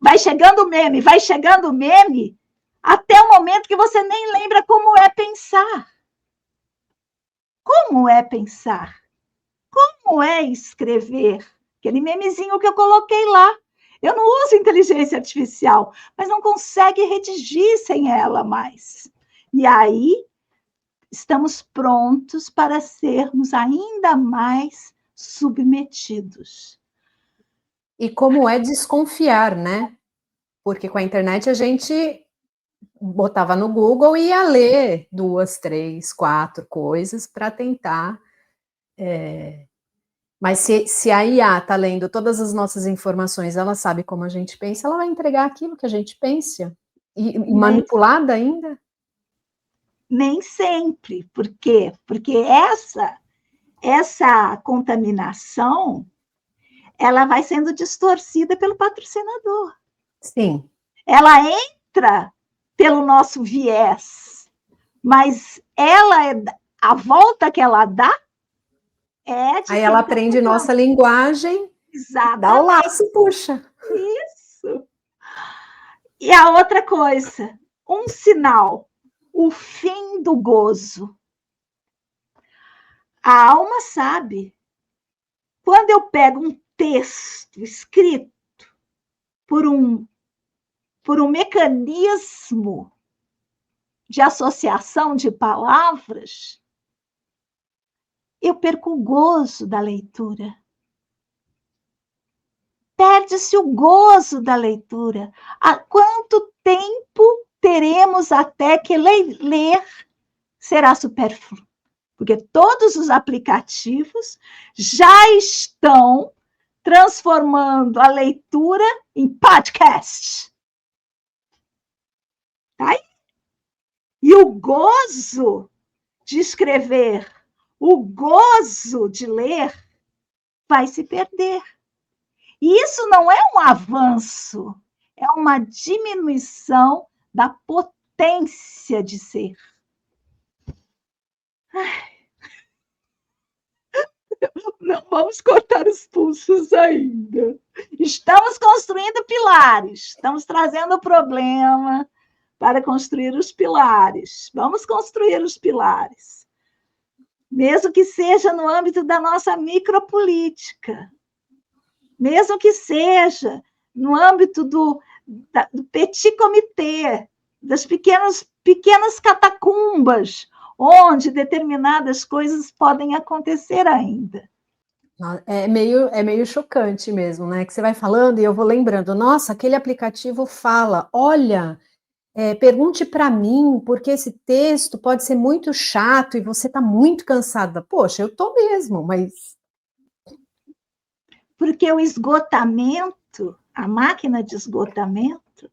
vai chegando o meme, até o momento que você nem lembra como é pensar. Como é pensar? Como é escrever? Aquele memezinho que eu coloquei lá. Eu não uso inteligência artificial, mas não consegue redigir sem ela mais. E aí, estamos prontos para sermos ainda mais submetidos. E como é desconfiar, né? Porque com a internet a gente botava no Google e ia ler 2, 3, 4 coisas para tentar. Mas se a IA está lendo todas as nossas informações, ela sabe como a gente pensa, ela vai entregar aquilo que a gente pensa. E manipulada ainda? Nem sempre. Por quê? Porque essa contaminação, ela vai sendo distorcida pelo patrocinador. Sim. Ela entra pelo nosso viés, mas a volta que ela dá é de aí ela aprende nossa linguagem, exatamente. Dá o laço, puxa. Isso. E a outra coisa, um sinal, o fim do gozo. A alma sabe. Quando eu pego um texto escrito por um mecanismo de associação de palavras, eu perco o gozo da leitura. Perde-se o gozo da leitura. Há quanto tempo teremos até que ler será supérfluo? Porque todos os aplicativos já estão transformando a leitura em podcast. Tá aí. E o gozo de escrever, o gozo de ler, vai se perder. E isso não é um avanço, é uma diminuição da potência de ser. Não vamos cortar os pulsos ainda. Estamos construindo pilares, estamos trazendo o problema para construir os pilares. Vamos construir os pilares. Mesmo que seja no âmbito da nossa micropolítica, mesmo que seja no âmbito do petit comité, das pequenas catacumbas, onde determinadas coisas podem acontecer ainda. É meio chocante mesmo, né? Que você vai falando e eu vou lembrando, nossa, aquele aplicativo fala, olha, pergunte para mim, porque esse texto pode ser muito chato e você está muito cansada. Poxa, eu estou mesmo, mas... Porque o esgotamento, a máquina de esgotamento,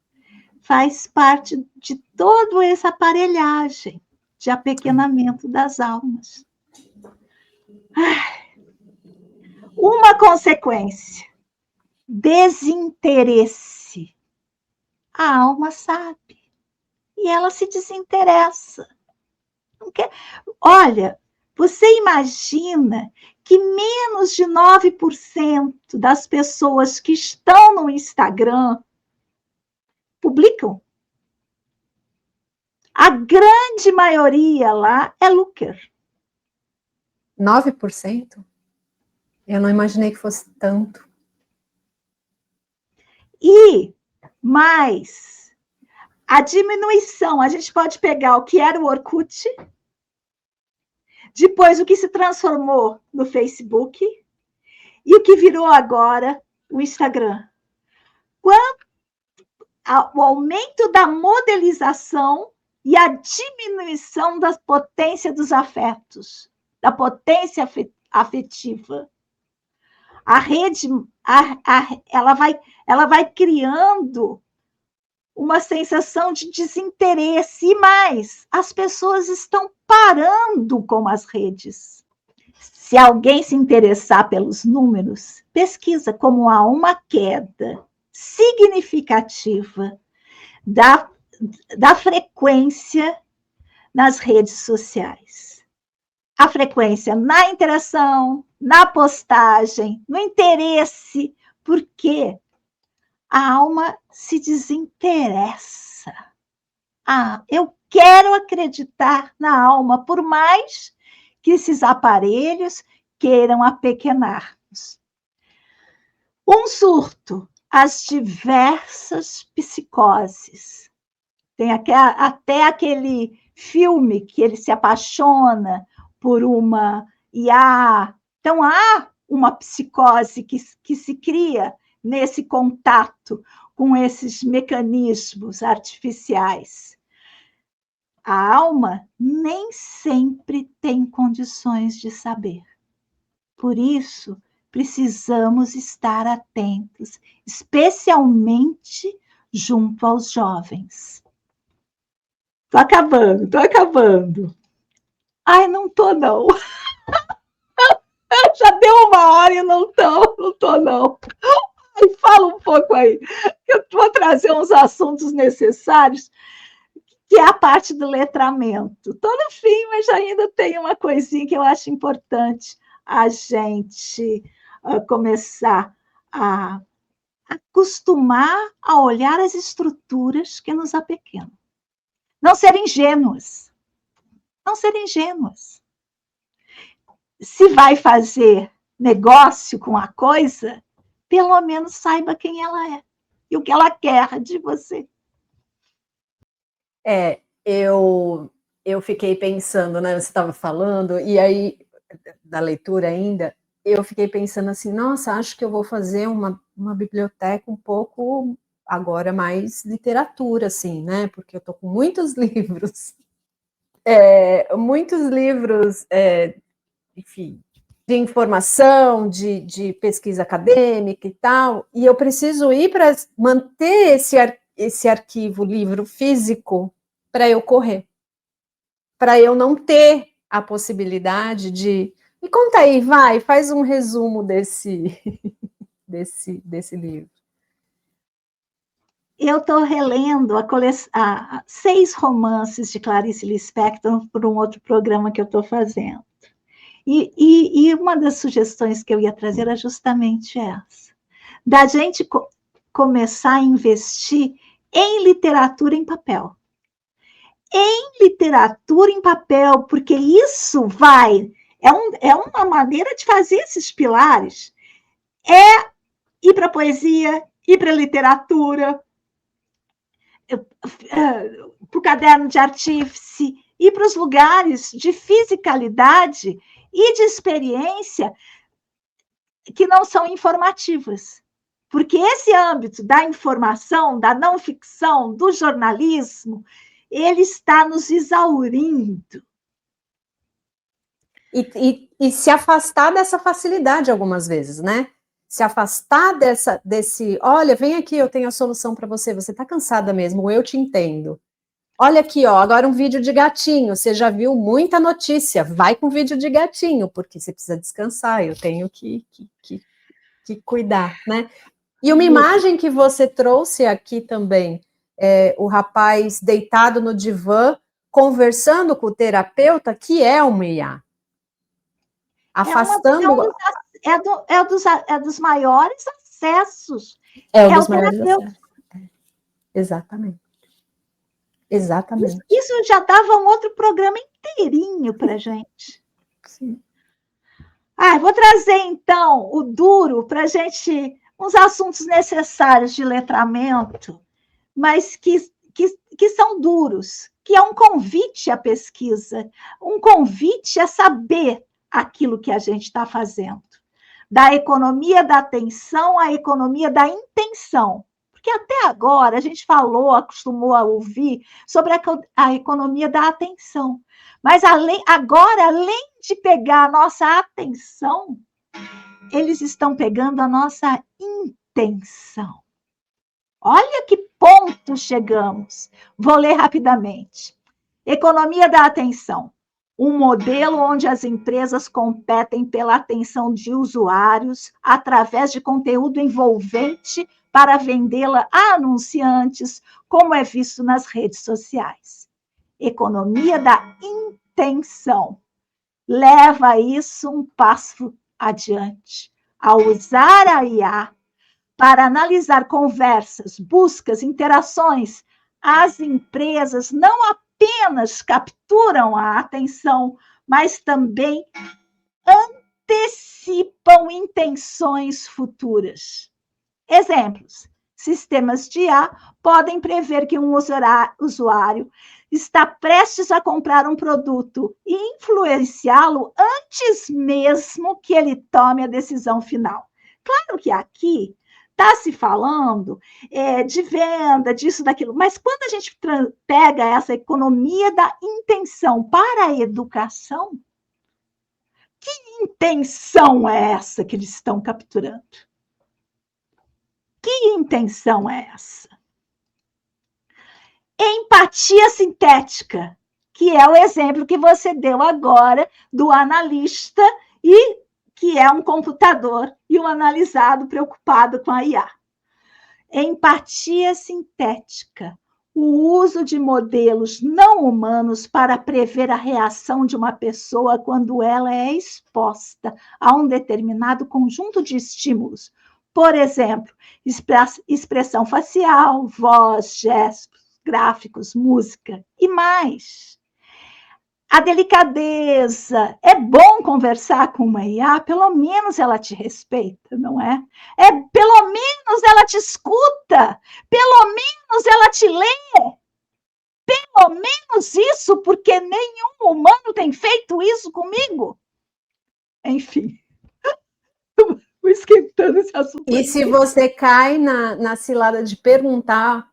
faz parte de toda essa aparelhagem de apequenamento das almas. Uma consequência, desinteresse. A alma sabe. E ela se desinteressa. Não quer... Olha, você imagina que menos de 9% das pessoas que estão no Instagram publicam? A grande maioria lá é looker. 9%? Eu não imaginei que fosse tanto. E mais, a diminuição, a gente pode pegar o que era o Orkut, depois o que se transformou no Facebook e o que virou agora o Instagram. O aumento da modelização e a diminuição da potência dos afetos, da potência afetiva. A rede, ela vai criando uma sensação de desinteresse, e mais, as pessoas estão parando com as redes. Se alguém se interessar pelos números, pesquisa como há uma queda significativa da frequência nas redes sociais. A frequência na interação, na postagem, no interesse, porque a alma se desinteressa. Eu quero acreditar na alma, por mais que esses aparelhos queiram apequenar-nos. Um surto, as diversas psicoses. Tem até aquele filme que ele se apaixona por uma IA. Então, há uma psicose que se cria nesse contato com esses mecanismos artificiais. A alma nem sempre tem condições de saber. Por isso, precisamos estar atentos, especialmente junto aos jovens. Estou acabando. Ai, não estou, não. Já deu 1 hora e não estou, não. Ai, fala um pouco aí. Eu vou trazer uns assuntos necessários, que é a parte do letramento. Estou no fim, mas ainda tem uma coisinha que eu acho importante a gente começar a acostumar a olhar as estruturas que nos apequenam. Não ser ingênuos. Não ser ingênuos. Se vai fazer negócio com a coisa, pelo menos saiba quem ela é e o que ela quer de você. Eu fiquei pensando, né? Você estava falando, e aí, da leitura ainda, eu fiquei pensando assim, nossa, acho que eu vou fazer uma biblioteca um pouco, agora mais literatura, assim, né? Porque eu tô com muitos livros. Enfim, de informação, de pesquisa acadêmica e tal, e eu preciso ir para manter esse arquivo, livro físico, para eu correr, para eu não ter a possibilidade de... Me conta aí, faz um resumo desse livro. Eu estou relendo 6 romances de Clarice Lispector por um outro programa que eu estou fazendo. E uma das sugestões que eu ia trazer era justamente essa, da gente começar a investir em literatura em papel. Em literatura em papel, porque isso é uma maneira de fazer esses pilares. É ir para a poesia, ir para a literatura, para o caderno de artífice, ir para os lugares de fisicalidade e de experiência que não são informativas. Porque esse âmbito da informação, da não ficção, do jornalismo, ele está nos exaurindo. E se afastar dessa facilidade algumas vezes, né? Se afastar desse, olha, vem aqui, eu tenho a solução para você está cansada mesmo, eu te entendo. Olha aqui, ó, agora um vídeo de gatinho, você já viu muita notícia, vai com vídeo de gatinho, porque você precisa descansar, eu tenho que cuidar, né? E uma imagem que você trouxe aqui também, o rapaz deitado no divã, conversando com o terapeuta, que é uma IA. Afastando... É dos maiores acessos. Dos maiores acessos. Exatamente. Isso já dava um outro programa inteirinho para a gente. Sim. Vou trazer, então, o duro para a gente, uns assuntos necessários de letramento, mas que são duros, que é um convite à pesquisa, um convite a saber aquilo que a gente está fazendo. Da economia da atenção à economia da intenção. Porque até agora a gente falou, acostumou a ouvir sobre a economia da atenção. Mas agora, além de pegar a nossa atenção, eles estão pegando a nossa intenção. Olha que ponto chegamos. Vou ler rapidamente. Economia da atenção. Um modelo onde as empresas competem pela atenção de usuários através de conteúdo envolvente para vendê-la a anunciantes, como é visto nas redes sociais. Economia da intenção. Leva isso um passo adiante. Ao usar a IA para analisar conversas, buscas, interações, as empresas não apenas capturam a atenção, mas também antecipam intenções futuras. Exemplos: sistemas de IA podem prever que um usuário está prestes a comprar um produto e influenciá-lo antes mesmo que ele tome a decisão final. Claro que aqui está se falando de venda, disso, daquilo, mas quando a gente pega essa economia da intenção para a educação, que intenção é essa que eles estão capturando? Que intenção é essa? Empatia sintética, que é o exemplo que você deu agora do analista e que é um computador e um analisado preocupado com a IA. Empatia sintética, o uso de modelos não humanos para prever a reação de uma pessoa quando ela é exposta a um determinado conjunto de estímulos. Por exemplo, expressão facial, voz, gestos, gráficos, música e mais. A delicadeza. É bom conversar com uma IA, pelo menos ela te respeita, não é? Pelo menos ela te escuta, pelo menos ela te lê. Pelo menos isso, porque nenhum humano tem feito isso comigo. Enfim, estou esquentando esse assunto. E se você cai na cilada de perguntar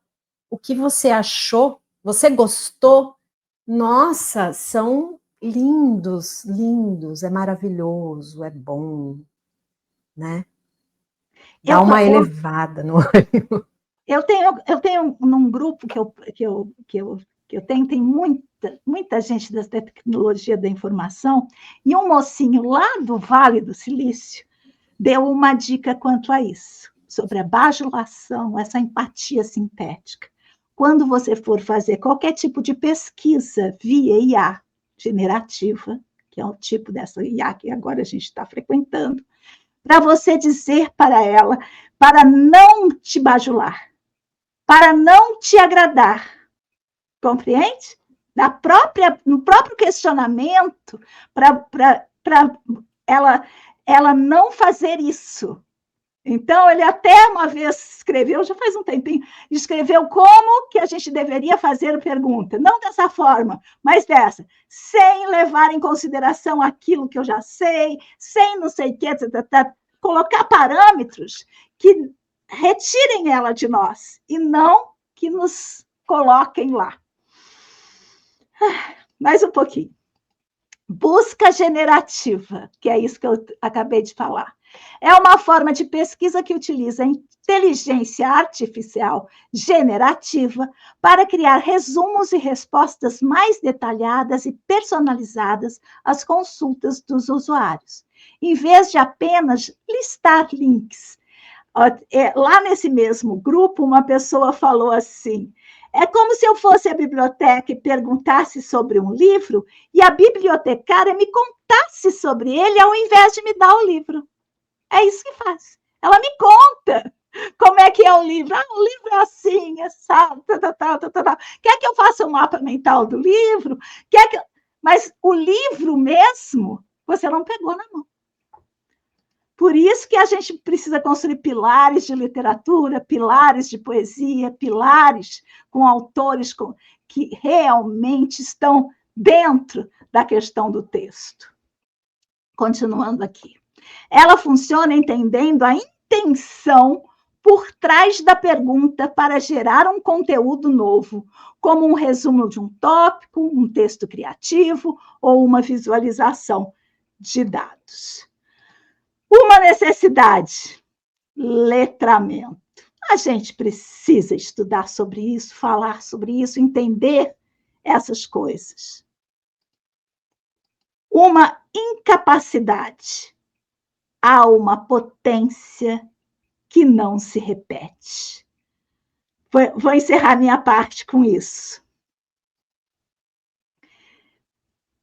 o que você achou, você gostou? Nossa, são lindos, lindos, é maravilhoso, é bom, né? Dá uma elevada no ânimo. Eu tenho num grupo que eu tenho, tem muita gente da tecnologia da informação, e um mocinho lá do Vale do Silício deu uma dica quanto a isso, sobre a bajulação, essa empatia sintética. Quando você for fazer qualquer tipo de pesquisa via IA generativa, que é o tipo dessa IA que agora a gente está frequentando, para você dizer para ela, para não te bajular, para não te agradar, compreende? No próprio questionamento, para ela não fazer isso. Então, ele até uma vez escreveu, já faz um tempinho, escreveu como que a gente deveria fazer a pergunta. Não dessa forma, mas dessa. Sem levar em consideração aquilo que eu já sei, sem não sei o que, colocar parâmetros que retirem ela de nós e não que nos coloquem lá. Mais um pouquinho. Busca generativa, que é isso que eu acabei de falar. É uma forma de pesquisa que utiliza a inteligência artificial generativa para criar resumos e respostas mais detalhadas e personalizadas às consultas dos usuários, em vez de apenas listar links. Lá nesse mesmo grupo, uma pessoa falou assim: é como se eu fosse à biblioteca e perguntasse sobre um livro e a bibliotecária me contasse sobre ele ao invés de me dar o livro. É isso que faz. Ela me conta como é que é o livro. O livro é assim, é sabe, Quer que eu faça um mapa mental do livro? Mas o livro mesmo, você não pegou na mão. Por isso que a gente precisa construir pilares de literatura, pilares de poesia, pilares com autores que realmente estão dentro da questão do texto. Continuando aqui. Ela funciona entendendo a intenção por trás da pergunta para gerar um conteúdo novo, como um resumo de um tópico, um texto criativo ou uma visualização de dados. Uma necessidade, letramento. A gente precisa estudar sobre isso, falar sobre isso, entender essas coisas. Uma incapacidade. Há uma potência que não se repete. Vou encerrar minha parte com isso.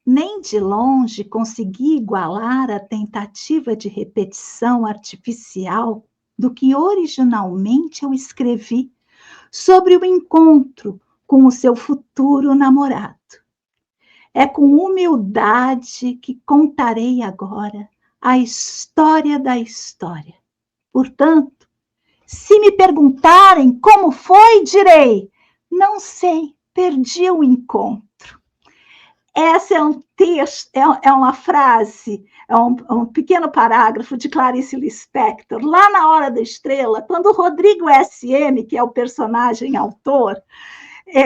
Nem de longe consegui igualar a tentativa de repetição artificial do que originalmente eu escrevi sobre o encontro com o seu futuro namorado. É com humildade que contarei agora a história da história. Portanto, se me perguntarem como foi, direi: não sei, perdi o encontro. Essa é um texto, é uma frase, é um pequeno parágrafo de Clarice Lispector, lá na Hora da Estrela, quando o Rodrigo S.M., que é o personagem autor,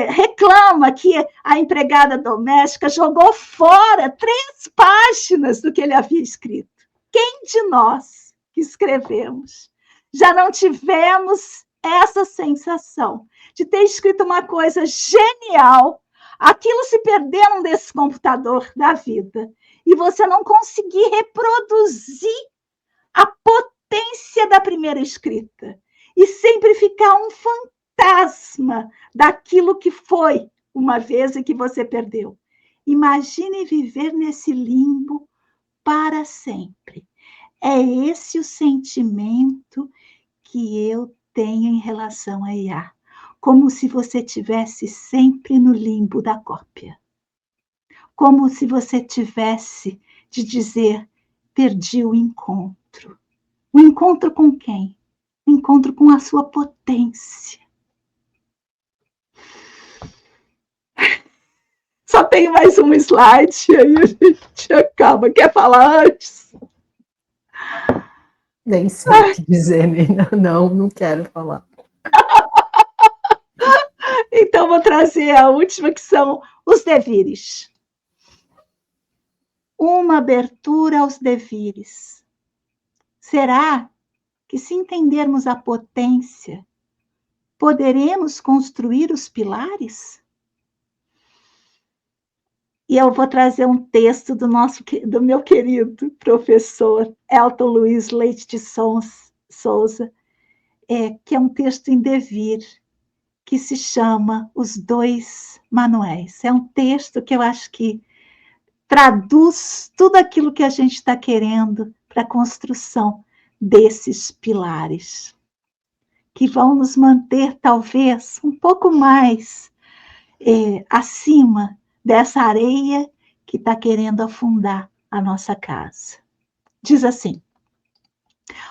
reclama que a empregada doméstica jogou fora 3 páginas do que ele havia escrito. Quem de nós que escrevemos já não tivemos essa sensação de ter escrito uma coisa genial, aquilo se perdendo desse computador da vida, e você não conseguir reproduzir a potência da primeira escrita, e sempre ficar um fantasma daquilo que foi uma vez e que você perdeu. Imagine viver nesse limbo para sempre. É esse o sentimento que eu tenho em relação a IA. Como se você estivesse sempre no limbo da cópia. Como se você tivesse de dizer: perdi o encontro. O encontro com quem? O encontro com a sua potência. Só tem mais um slide, aí a gente acaba. Quer falar antes? Nem sei o que dizer, Nina. Não quero falar. Então, vou trazer a última, que são os devires. Uma abertura aos devires. Será que, se entendermos a potência, poderemos construir os pilares? E eu vou trazer um texto do meu querido professor Elton Luiz Leite de Souza, que é um texto em devir, que se chama Os Dois Manuéis. É um texto que eu acho que traduz tudo aquilo que a gente está querendo para a construção desses pilares, que vão nos manter, talvez, um pouco mais acima dessa areia que está querendo afundar a nossa casa. Diz assim: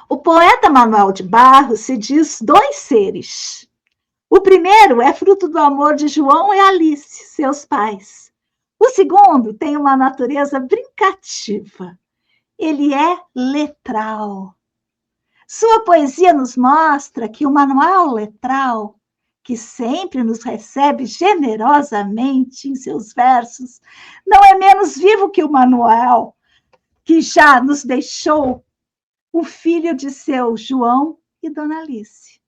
o poeta Manuel de Barros se diz 2 seres. O primeiro é fruto do amor de João e Alice, seus pais. O segundo tem uma natureza brincativa. Ele é letral. Sua poesia nos mostra que o Manuel letral, que sempre nos recebe generosamente em seus versos, não é menos vivo que o Manuel, que já nos deixou o filho de seu João e Dona Alice.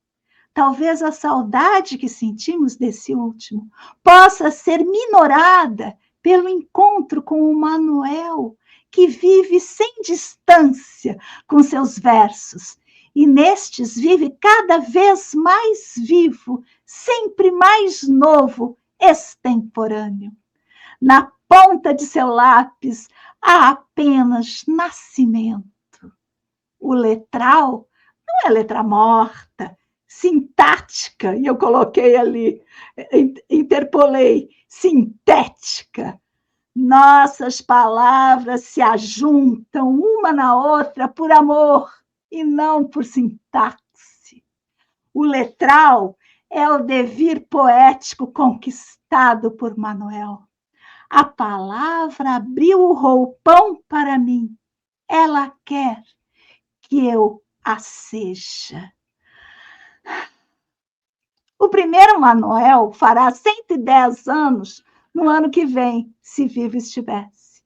Talvez a saudade que sentimos desse último possa ser minorada pelo encontro com o Manuel, que vive sem distância com seus versos, e nestes vive cada vez mais vivo, sempre mais novo, extemporâneo. Na ponta de seu lápis há apenas nascimento. O letral não é letra morta, sintática, e eu coloquei ali, interpolei, sintética. Nossas palavras se ajuntam uma na outra por amor, e não por sintaxe. O letral é o devir poético conquistado por Manuel. A palavra abriu o roupão para mim. Ela quer que eu a seja. O primeiro Manuel fará 110 anos no ano que vem, se vivo estivesse.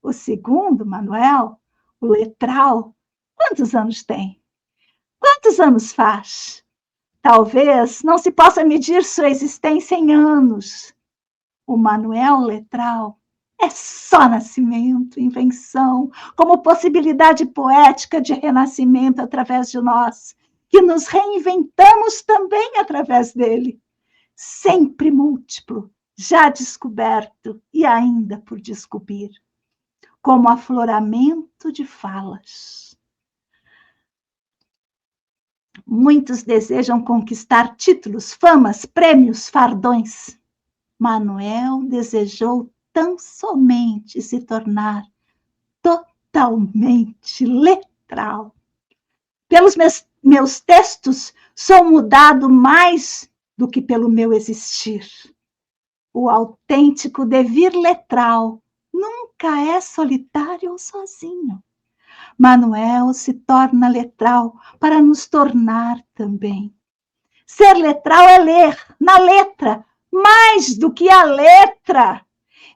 O segundo Manuel, o letral, quantos anos tem? Quantos anos faz? Talvez não se possa medir sua existência em anos. O Manuel letral é só nascimento, invenção, como possibilidade poética de renascimento através de nós, que nos reinventamos também através dele, sempre múltiplo, já descoberto e ainda por descobrir, como afloramento de falas. Muitos desejam conquistar títulos, famas, prêmios, fardões. Manuel desejou tão somente se tornar totalmente letral. Pelos meus textos, sou mudado mais do que pelo meu existir. O autêntico devir letral nunca é solitário ou sozinho. Manuel se torna letral para nos tornar também. Ser letral é ler, na letra, mais do que a letra.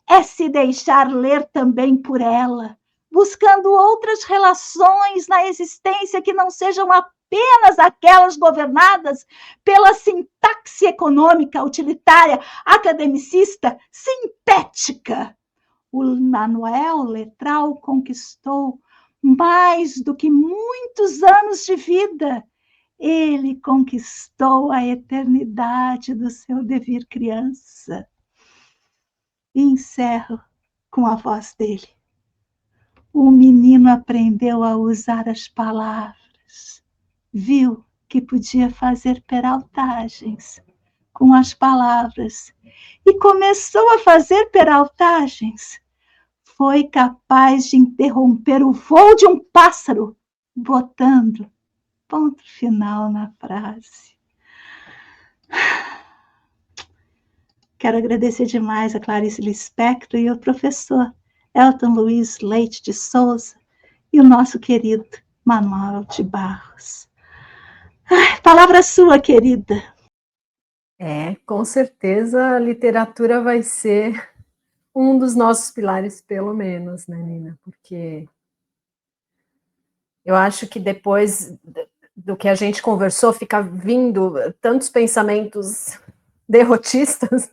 É se deixar ler também por ela, buscando outras relações na existência que não sejam apenas aquelas governadas pela sintaxe econômica, utilitária, academicista, sintética. O Manuel letral conquistou mais do que muitos anos de vida. Ele conquistou a eternidade do seu devir criança. E encerro com a voz dele. O menino aprendeu a usar as palavras, viu que podia fazer peraltagens com as palavras e começou a fazer peraltagens. Foi capaz de interromper o voo de um pássaro, botando ponto final na frase. Quero agradecer demais a Clarice Lispector e ao professor Elton Luiz Leite de Souza e o nosso querido Manuel de Barros. Palavra sua, querida. Com certeza a literatura vai ser um dos nossos pilares, pelo menos, né, Nina? Porque eu acho que depois do que a gente conversou, fica vindo tantos pensamentos derrotistas,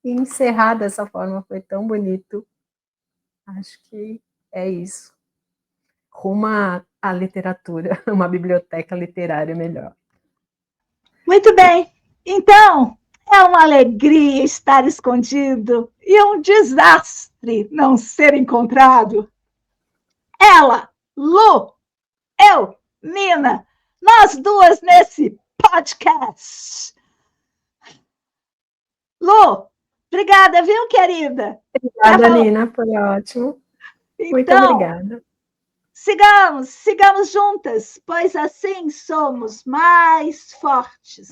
e encerrar dessa forma foi tão bonito. Acho que é isso. Rumo à literatura, uma biblioteca literária melhor. Muito bem. Então, é uma alegria estar escondido e um desastre não ser encontrado. Ela, Lu, eu, Nina, nós duas nesse podcast. Lu, obrigada, viu, querida? Obrigada, Nina, foi ótimo. Então, muito obrigada. Sigamos juntas, pois assim somos mais fortes.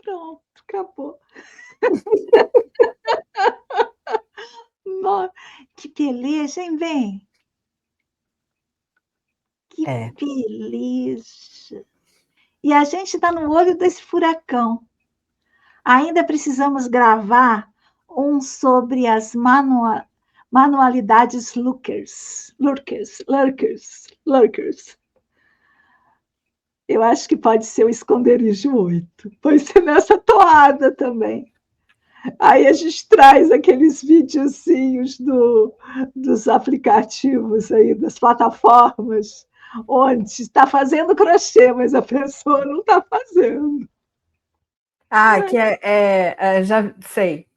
Pronto, acabou. Que beleza, hein, bem? Que beleza. E a gente está no olho desse furacão. Ainda precisamos gravar um sobre as manualidades lurkers. Eu acho que pode ser o esconderijo 8. Pode ser nessa toada também. Aí a gente traz aqueles videozinhos dos aplicativos aí, das plataformas, onde está fazendo crochê, mas a pessoa não está fazendo. Que já sei.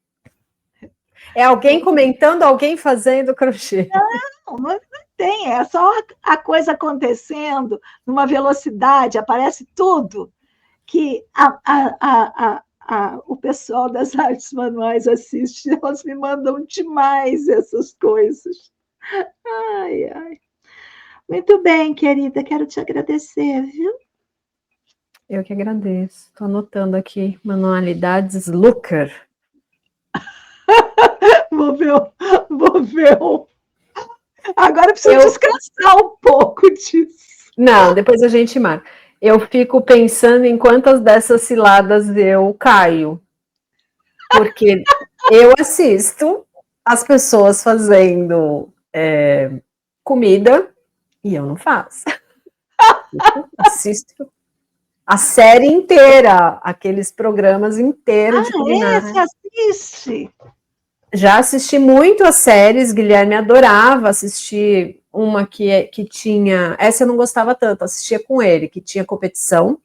É alguém comentando, alguém fazendo crochê. Não tem, é só a coisa acontecendo numa velocidade, aparece tudo, que o pessoal das artes manuais assiste, elas me mandam demais essas coisas. Ai, ai. Muito bem, querida, quero te agradecer, viu? Eu que agradeço. Estou anotando aqui, manualidades Looker. Vou ver. Agora preciso descansar um pouco disso. Não, depois a gente marca. Eu fico pensando em quantas dessas ciladas eu caio. Porque eu assisto as pessoas fazendo comida e eu não faço. Eu assisto a série inteira, aqueles programas inteiros de culinária. Você assiste? Já assisti muito as séries, Guilherme adorava assistir uma que tinha... Essa eu não gostava tanto, assistia com ele, que tinha competição.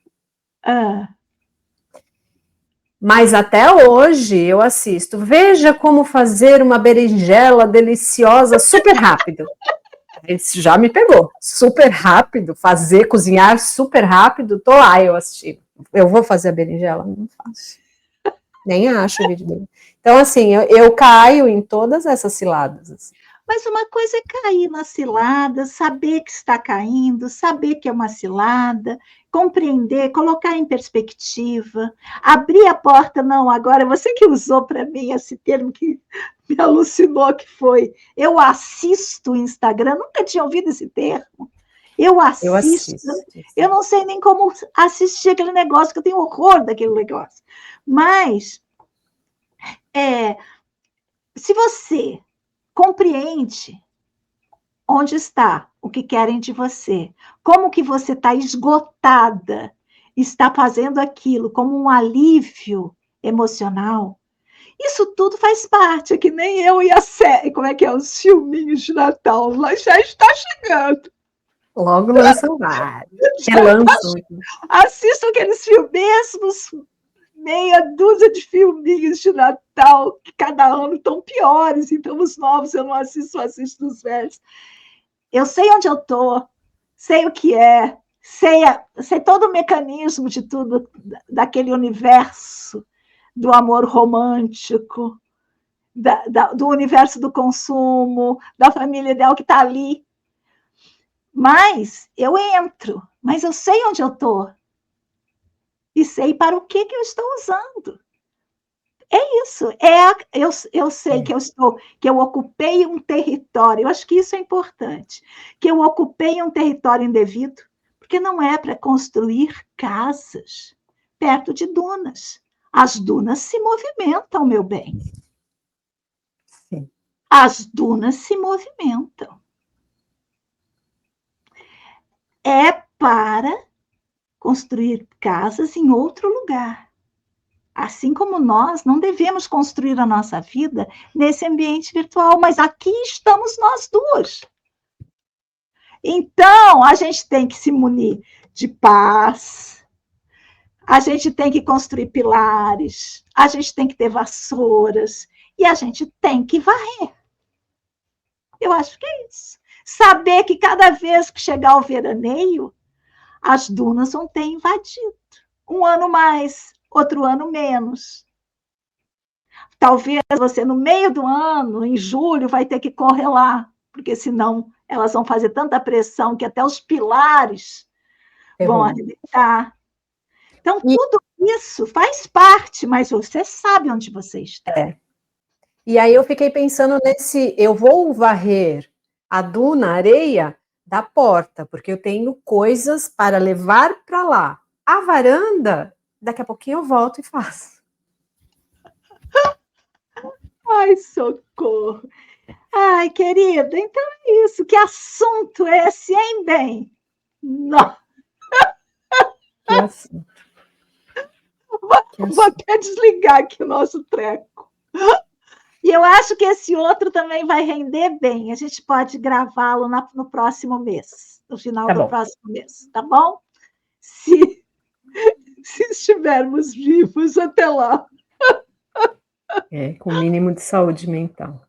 Mas até hoje eu assisto. Veja como fazer uma berinjela deliciosa super rápido. Isso já me pegou. Super rápido, cozinhar super rápido. Tô lá eu assistindo. Eu vou fazer a berinjela? Não faço. Nem acho o vídeo dele. Então, assim, eu caio em todas essas ciladas. Assim. Mas uma coisa é cair na cilada, saber que está caindo, saber que é uma cilada, compreender, colocar em perspectiva, abrir a porta, não, agora você que usou para mim esse termo que me alucinou, que foi, eu assisto o Instagram, nunca tinha ouvido esse termo. Eu assisto. Eu não sei nem como assistir aquele negócio, que eu tenho horror daquele negócio. Mas, se você compreende onde está, o que querem de você, como que você está esgotada, está fazendo aquilo como um alívio emocional, isso tudo faz parte, é que nem eu e a série, como é que é, os filminhos de Natal, lá já está chegando. Logo lançam vários. Relançam. Assistam aqueles mesmos meia dúzia de filminhos de Natal, que cada ano estão piores, então os novos eu não assisto, assisto os velhos. Eu sei onde eu estou, sei o que é, sei todo o mecanismo de tudo, daquele universo do amor romântico, do universo do consumo, da família ideal que está ali. Mas eu entro, mas eu sei onde eu estou. E sei para o que eu estou usando. É isso. Eu sei que eu ocupei um território. Eu acho que isso é importante. Que eu ocupei um território indevido, porque não é para construir casas perto de dunas. As dunas se movimentam, meu bem. Sim. As dunas se movimentam. É para construir casas em outro lugar. Assim como nós não devemos construir a nossa vida nesse ambiente virtual, mas aqui estamos nós duas. Então, a gente tem que se munir de paz, a gente tem que construir pilares, a gente tem que ter vassouras e a gente tem que varrer. Eu acho que é isso. Saber que cada vez que chegar o veraneio, as dunas vão ter invadido. Um ano mais, outro ano menos. Talvez você, no meio do ano, em julho, vai ter que correr lá, porque senão elas vão fazer tanta pressão que até os pilares vão arrebentar. Então, tudo isso faz parte, mas você sabe onde você está. E aí eu fiquei pensando eu vou varrer a duna, a areia, da porta, porque eu tenho coisas para levar para lá. A varanda, daqui a pouquinho eu volto e faço. Ai, socorro. Ai, querida, então é isso. Que assunto é esse, hein, bem? Não. Que assunto. Vou até desligar aqui o nosso treco. E eu acho que esse outro também vai render bem. A gente pode gravá-lo no próximo mês, no final do próximo mês, tá bom? se estivermos vivos até lá. Com o mínimo de saúde mental.